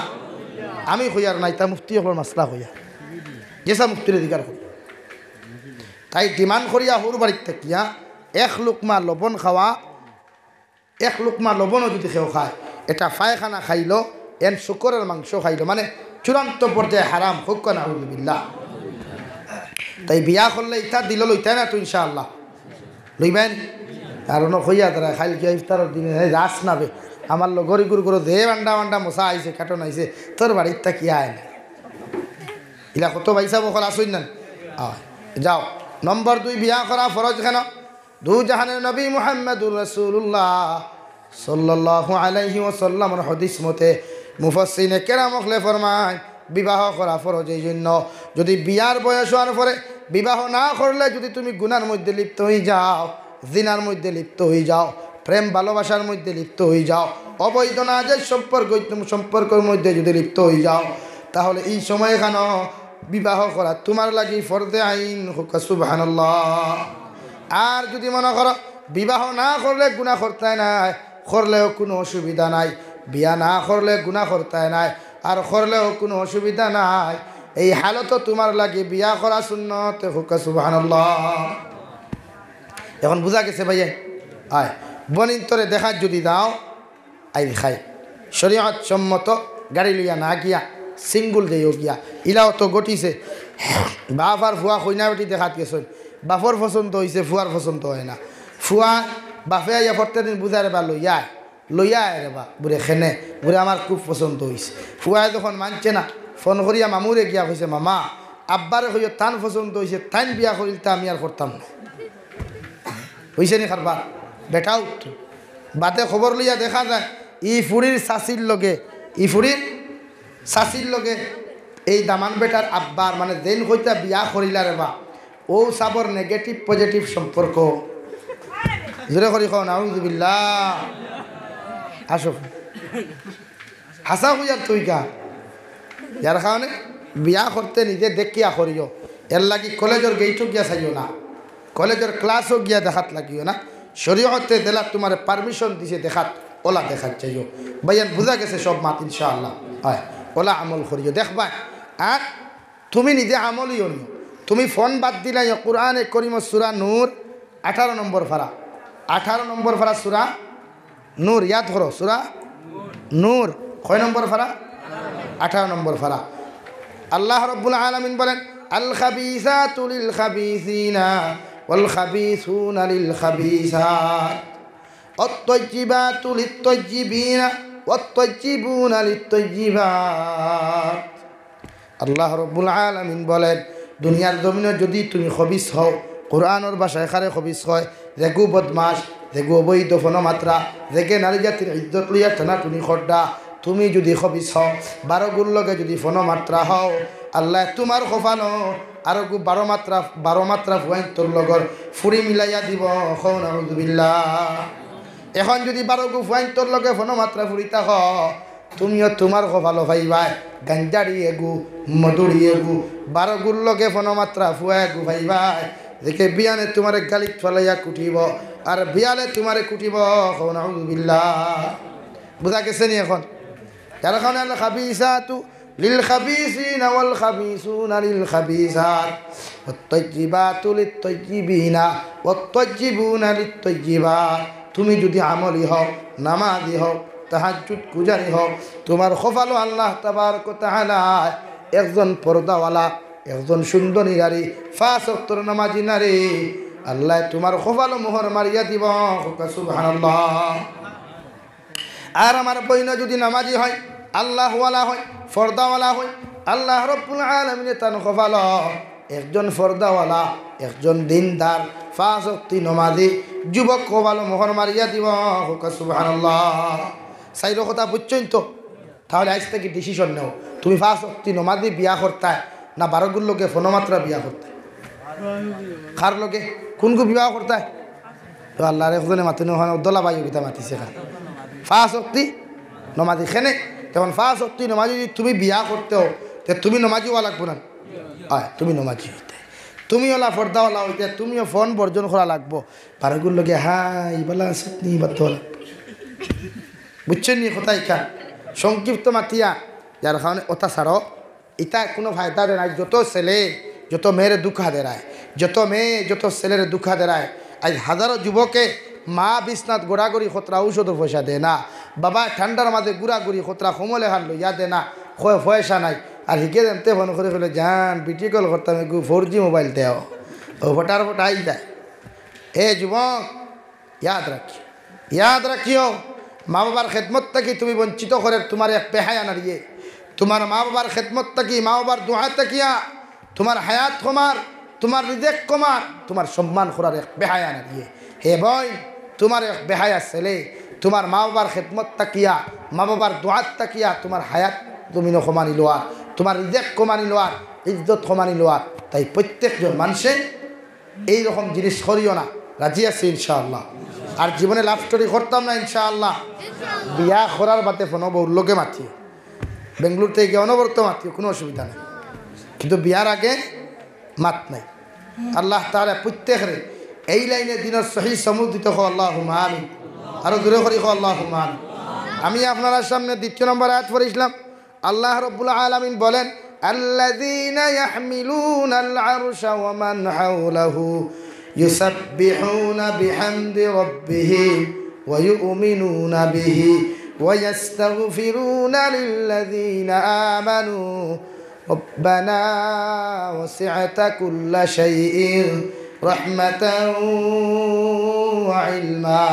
আমি কইয়ার নাই, তা মুফতি হল মাসলা কইয়া যেসা মুফতির অধিকার করি। তাই ডিমান্ড করিয়া সরু বাড়ির থাকিয়া এক লুকমা লবণ খাওয়া, এক লুকমা লবণও যদি কেউ খায়, এটা পায়খানা খাইল, এন শুকরের মাংস খাইল, মানে চূড়ান্ত পর্যায়ে হারাম। হোক নাউযুবিল্লাহ। তাই বিয়া করলে ইটা দিল লইতাই না তো ইনশাআল্লাহ লইবেন। কারণ হইয়া তারা খাইল গিয়া ইফতারের দিনে রাস নাবে আমার লগরি গুরু গুরু দে বান্ডা বান্ডা মশা আইছে কাটন আইছে, তোর বাড়ির তা কি আয় না ইলা কত পয়সা বকল আসুন না। যাও নম্বর 2, বিয়া করা ফরজ কেন? দু জাহানের নবী মুহাম্মদুর রাসূলুল্লাহ সাল্লাল্লাহু আলাইহি ওয়াসাল্লামের হাদিস মতে মুফাসসিরিনে কেরাম হলে ফরমায় বিবাহ করা ফরজ এই জন্য, যদি বিয়ার বয়স হওয়ার পরে বিবাহ না করলে যদি তুমি গুনার মধ্যে লিপ্ত হয়ে যাও, জিনার মধ্যে লিপ্ত হয়ে যাও, প্রেম ভালোবাসার মধ্যে লিপ্ত হয়ে যাও, অবৈধ নাজায়েজ সম্পর্কের মধ্যে যদি লিপ্ত হয়ে যাও, তাহলে এই সময় কেন বিবাহ করা তোমার লাগি ফরজে আইন। হোক সুবহানাল্লাহ। আর যদি মনে করো বিবাহ না করলে গুনাহ করতে নাই, করলেও কোনো অসুবিধা নাই, বিয়া না করলে গুনাহ করতে নাই, আর করলেও কোনো অসুবিধা নাই, এই হালত তোমার লাগে বিয়া করা সুন্নত। হোক সুবহানাল্লাহ। এখন বুঝা গেছে ভাইয়া? আয় বনিন্তরে দেখা যদি দাও আই খাই শরীয়ত সম্মত গাড়ি লইয়া না গিয়া সিঙ্গুল দেও গিয়া, ইলাও তো গটিছে বাপ আর ফুয়া কইনা বেটি দেখাত গেছেন, বাপর পছন্দ হয়েছে, ফুয়ার পছন্দ হয় না, ফুয়া বাপে আইয়া প্রত্যেকদিন বুঝারে বা লইয়া রে বা বুড়ে খেনে বুড়ে আমার খুব পছন্দ হয়েছে। ফুয়ায় যখন মানছে না, ফোন করিয়া মামুরে গিয়া কইছে মামা আব্বারে কইয়া তান পছন্দ হয়েছে, তাইন বিয়া করিল তা আমি আর করতাম না। হয়েছে নি খারবার বেটাও তো বাতে খবর লইয়া দেখা যায় ই ফুরির শাশির লগে এই দামান বেটার আব্বার মানে দেন হইতা বিয়া করিলা রে বা ও সাবর নেগেটিভ পজিটিভ সম্পর্ক। জোরে করি কও নাউযুবিল্লাহ। আসো হাসা হইয়ার তুই কা যার কারণে বিয়া করতে নিজে দেখিয়া করিও। এর লাগি কলেজের গেইটও গিয়া চাইও না, কলেজের ক্লাসও গিয়া দেখাত লাগিও না, শরীয়তে দিলা তোমার পারমিশন দিছে দেখাত ওলা দেখাত চাইও। ভাইয়ান বুঝা গেছে সব মাত ইনশাআল্লাহ। হয় ওলা আমল করিও দেখবা। আর তুমি নিজে আমলিও নিও। তুমি ফোন বাদ দিলাই কোরআনে করিম সূরা নূর 18 নম্বর ফারা, 18 নম্বর ফারা সূরা নূর, ইয়াদ করো সূরা নূর কয় নম্বর ফারা? 18 নম্বর ফারা। আল্লাহ রাব্বুল আলামিন বলেন আল খাবিসাতু লিল খাবিসিনা ওয়াল খাবিসুনা লিল খাবিসাত আত-তাইয়্যিবাতু লিত-তাইয়্যিবিনা ওয়াত-তাইয়্যিবুনা লিত-তাইয়্যিবাত। আল্লাহ রাব্বুল আলামিন বলেন দুনিয়ার জমিনে যদি তুমি খবিস হও, কোরআনের ভাষায় খারে খবিস হয়, রেগু বদমাস, রেগু অবৈধ ফনমাত্রা, রেগে নারী জাতির ইজ্জত লইয়া টানা তুমি খড্ডা, তুমি যদি খবিস হও, 12 গুণ লগে যদি ফনমাত্রা হও, আল্লাহ তোমার খোফানো আর 12 মাত্রা ফুয়াইন তোর লগর ফুরি মিলাইয়া দিব। নাউযুবিল্লাহ। এখন যদি 12 গু ফুয়াইন তোর লগে ফনমাত্রা ফুরিতা হ, তুমিও তোমার খোফালো ভাইবাই গাঞ্জারি এগু মধুরি এগু 12 গুণ লগে ফনমাত্রা ফুয়া গু ভাইবাই, দেখে বিয়ানে তোমারে গালি ফলাইয়া কুটিব আর বিয়ালে তোমারে কুটিব। নাউযুবিল্লাহ। বুঝা গেছে নি? এখন যার কারণে আল খাবিসাতু লিল খাবিসিনা ওয়াল খাবিসুনা লিল খাবিসাত ওয়াত-তাইয়্যিবাতু লিত-তাইয়্যিবিনা ওয়াত-তাইয়্যিবুনা লিত-তাইয়্যিবাত। তুমি যদি আমলি হও, নামাজি হও, তাহাজ্জুদ গুজারি হও, তোমার খোফালো আল্লাহ তাবারক ওয়া তাআলা একজন পর্দাওয়ালা, একজন সুন্দরী নারী, 5 ওয়াক্তের নামাজি নারী, আল্লাহ তোমার খোফালো মোহর মারিয়া দিব। সুবহানাল্লাহ। আর আমার বইনা যদি নামাজি হয়, আল্লাহওয়ালা হয়, ফর্দাওয়ালা হয়, আল্লাহ রাব্বুল আলামিনে তান খোফালো একজন ফর্দাওয়ালা, একজন দিনদার, 5 ওয়াক্তি নামাজি যুবক খোফালো মোহর মারিয়া দিব। সুবহানাল্লাহ। সাইর কথা বুঝছেন তো? তাহলে আজ থেকে ডিসিশন নেও, তুমি 5 ওয়াক্তি নামাজি বিয়া করতে না 12 গুণ লোকে ফনমাত্রা বিয়া করতে? কার লোকে কোন গু বিবাহ করতে? তো আল্লাহর একজনে মাতি নহন দোলা বায়ু গীতা মাতিছে। 5 ওয়াক্তি নমাজি খেনে তখন 5 ওয়াক্তি নমাজি যদি তুমি বিয়া করতেও তে তুমি নমাজিওয়া লাগবো না? তুমি নমাজি হইতে, তুমি ওলা ফর্দাওয়ালা হইতে, তুমিও ফোন বর্জন করা লাগবো। 12 গুণ লোকে হাই বলা সত্যি বাধ্য লাগবে। বুঝছেন নি কোথায় খান সংক্ষিপ্ত মাতিয়া? যার কারণে ওটা ছাড়ো, এটা কোনো ফায়দা দেয় না। যত ছেলে যত মেয়ের দুঃখা দেয়, যত মেয়ে যত ছেলের দুঃখা দেয়। আজ হাজারো যুবকে মা বিছনাথ গোড়াগড়ি খতরা ঔষধও পয়সা দেয় না, বাবা ঠান্ডার মাঝে গুড়াগুড়ি খতরা কমলে হান লইয়া দে না, পয়সা নাই। আর হিকে জানতে ফোন করে ফেলে যান ভিডিও কল করতাম 4G মোবাইল দেও, ও ফটার ফটা আই যায়। এ যুবক ইয়াদ রাখিও মা বাবার খেদমত থাকি তুমি বঞ্চিত করে তোমার এক বেহায়া নারিয়ে, তোমার মা বাবার খেদমত থাকি, মা বাবার দোয়া তাকিয়া তোমার হায়াত কমার, তোমার রিজেক কমার, তোমার সম্মান করার এক বেহায়া নারিয়ে। হে বই, তোমার এক বেহায়া ছেলে তোমার মা বাবার খেদমত তাকিয়া, মা বাবার দোয়াত তাকিয়া তোমার হায়াত জমিনও কমানি লোয়ার, তোমার রিজেক কমানি লোয়ার, ইজ্জত কমানি লোয়ার। তাই প্রত্যেকজন মানুষে এইরকম জিনিস করিও না। রাজি আছে ইনশাআল্লাহ? আর জীবনে লাভ স্টোরি করতাম না ইনশাআল্লাহ। বিয়া করার বাতে ফোন বউলোকে মাতি, বেঙ্গলোর থেকে অনবরত মাতি, কোনো অসুবিধা নেই, কিন্তু বিয়ার আগে মাত নাই। আল্লাহ তাআলা প্রত্যেকের এই লাইনে দিনের সহি সমুদ্রিত হো আল্লাহুম্মা আমিন। আরো দূরে করি হো আল্লাহুম্মা আমিন। আমি আপনার সামনে 2 নম্বর আয়াত পড়িলাম। আল্লাহ রাব্বুল আলামিন বলেন আল্লাযীনা ইয়াহমিলুনাল আরশা ওয়া মান হাওলাহু ইউসাব্বিহুনা বিহামদি রাব্বিহিম ওয়া ইউমিনুনা বিহি ওয়া ইস্তাগফিরুনা লিল্লাযীনা আমানু রব্বানা ওয়াসি'তা কুল্লা শাইইন রাহমাতান ওয়া ইলমা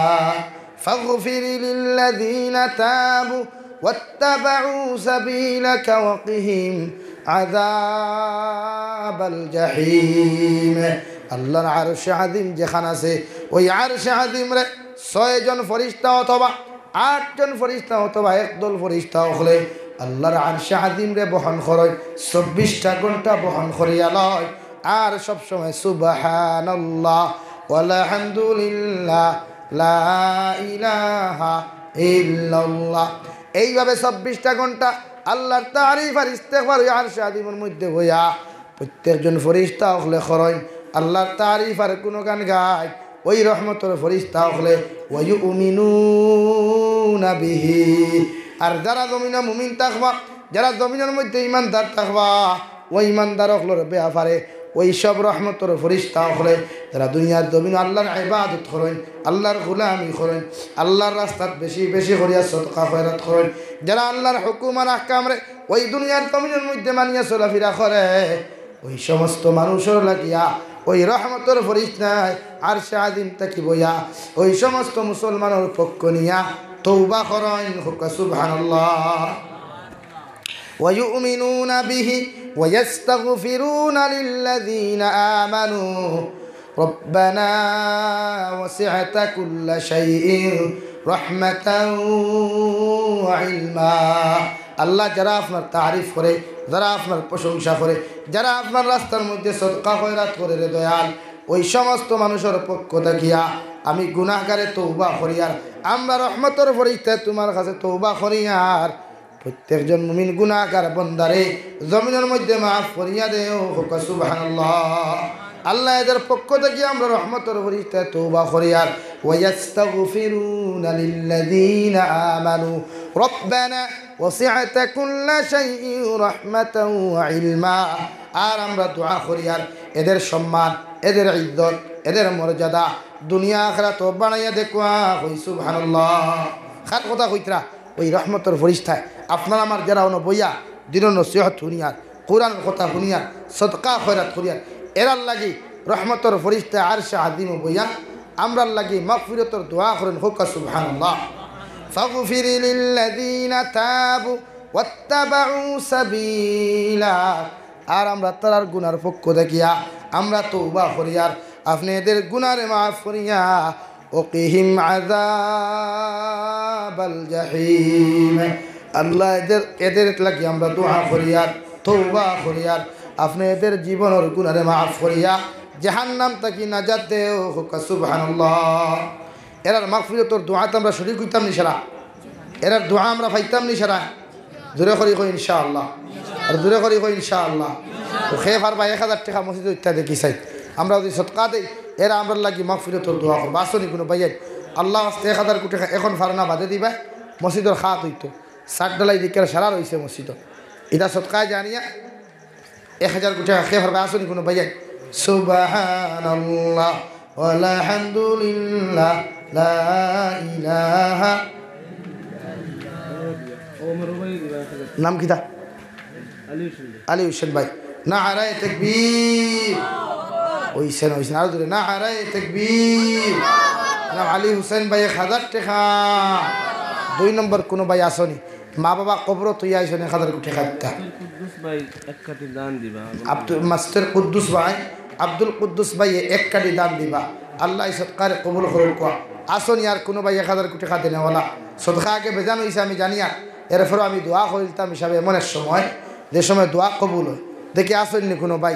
ফাগফির লিল্লাযীনা তাবু ওয়াত্তাবাউ সাবিলাকা ওয়াকিহিম আযাবাল জাহিম। আল্লাহর আরশে আযীম যেখানে আছে, ওই আরশে আযীম রে 6 জন ফেরেশতা অথবা 8 জন ফেরেশতা অথবা একদল ফেরেশতা হলে আল্লাহর আরশে আযীম রে বহন করে 24টা ঘন্টা বহন করিয়া লয়। আর সব সময় সুবহানাল্লাহ ওয়ালহামদুলিল্লাহ লা ইলাহা ইল্লাল্লাহ, এইভাবে 24টা ঘন্টা আল্লাহর তারিফ আর ইস্তেগফার ওই আরশে আযীমের মধ্যে হইয়া প্রত্যেকজন ফেরেশতা হলে করেন আল্লাহর তারিফ আর গুণগান গায়। ওই রহমতের ফেরেশতা হলে ওয়া ইউমিনুনা বিহি। আর যারা জমিনে মুমিন থাকবা, যারা জমিনের মধ্যে ইমানদার থাকবা, ওই ইমানদার হলর ব্যাপারে ওই সব রহমতর ফরিস্তা হলে যারা দুনিয়ার জমিন আল্লাহর ইবাদত করেন, আল্লাহর গোলামি করেন, আল্লাহর রাস্তাত বেশি বেশি করিয়া সদকা খয়রাত করেন, যারা আল্লাহর হুকুম আর আহকামরে ওই দুনিয়ার জমিনের মধ্যে মানিয়া চলাফেরা করে, ওই সমস্ত মানুষের লাগিয়া ওই রহমতর ফরিস্তায় আরশে আজিম তাকি বইয়া ওই সমস্ত মুসলমানের পক্ষ নিয়া তওবা করেন। হুক সুবহানাল্লাহ। ويؤمنون به ويستغفرون للذين آمنوا ربنا وسعت كل شيء رحمة وعلما। আল্লাহ যারা আপনার তারিফ করে, যারা আপনার প্রশংসা করে, যারা আপনার রাস্তার মধ্যে সদকা খয়রাত করে রে দয়াল, ওই সমস্ত মানুষের পক্ষ থাকিয়া আমি গুনাহগারে তওবা করিয়ার, আমরা রহমতের ফরিস্তায় তোমার কাছে তওবা করিয়ার প্রত্যেকজন মুমিন গুনাহগার বান্দারে জমিনের মধ্যে মাফ করিয়া দেও। হুক সুবহানাল্লাহ। আল্লাহ এদের পক্ষ থেকে আমরা রহমতের ফরিস্তায় তওবা করিয়ার ওয়ায়াস্তাগফিরুনা লিল্লাযীনা আমানু রব্বানা ওয়াসি'তা কুল্লা শাইইন রাহমাতাও ওয়া ইলমা। আর আমরা দোয়া করিয়ার এদের সম্মান, এদের ইজ্জত, এদের মর্যাদা দুনিয়া আখিরাত বানাইয়া দেখুয়া। কই সুবহানাল্লাহ। খাত কথা কইতরা ওই রহমতের ফরিস্তায় আপনার আমার যারা অন বইয়া দিন নসিহত শুনিয়ার, কোরআনের কথা শুনিয়ার, সদকা খয়রাত করিয়ার, এরার লাগি রহমতের ফরিস্তায় আরশে আজিম বইয়া আমরার লাগি মাগফিরাতের দোয়া করেন। হুক সুবহানাল্লাহ। ফাগফির লিল্লাযীনা তাবু ওয়াত্তাবাউ সাবিলা। আর আমরা তার গুনার পক্ষ দেখিয়া আমরা তওবা করিয়ার আপনি এদের গুনারে মাফ করিয়া ওকিহিম আযাবাল জাহিম। আল্লাহ এদের লাগি আমরা দোয়া করিয়ার তওবা করিয়ার আপনি এদের জীবনের গুনারে মাফ করিয়া জাহান্নাম থেকে নাজাত দেও। হুক সুবহানাল্লাহ। এরার মাগফিরাতের দোয়াতে আমরা শরীক হইতাম নি সারা, এরার দোয়া আমরা পাইতাম নি সারা। জোরে করি কই ইনশাআল্লাহ, আর জোরে করি কই ইনশাআল্লাহ। তো খেয়ে পারবা 1000 টাকা মসজিদ ইত্যাদি কি চাই আমরা যদি সদকা দেই, এরা আমরা লাগি মাগফিরাতের দোয়া করবো। আসনি কোনো বাইয়াই আল্লাহ 1000 কোটি এখন ফারনা বাদে দিবা মসজিদের খাত হইতো 60 ডালাই দিকে সারা রয়েছে মসজিদ, এটা সদকায় জানিয়া 1000 কোটি টাকা খেয়ে পারবা। আসনি কোনো বাইয়াই সুবহানাল্লাহ ওয়ালহামদুলিল্লাহ লা ইলাহা। নাম কিতা? আলী হোসেন ভাই। নারায়ে তাকবীর। ওইছেন ওইছেন আরো জোরে নারায়ে তাকবীর। নাম আলী হোসেন ভাই 1000 টাকা। 2 নম্বর কোনো ভাই আসনি মা বাবা কবর তুই আইসনি 1000 কোটি টাকা। আব্দুল মাস্টার কুদ্দুস ভাই, আব্দুল কুদ্দুস ভাই 1 কাটি দান দিবা। আল্লাহ সদকারে কবুল করুক। আসনি আর কোনো ভাই 1000 কোটি টাকা দেনেওয়ালা সদকা আগে বেজান হয়েছে আমি জানি। আর এরপরও আমি দোয়া করিতাম হিসাবে এমন এক সময় যে সময় দোয়া কবুল হয় দেখি আসেননি কোনো ভাই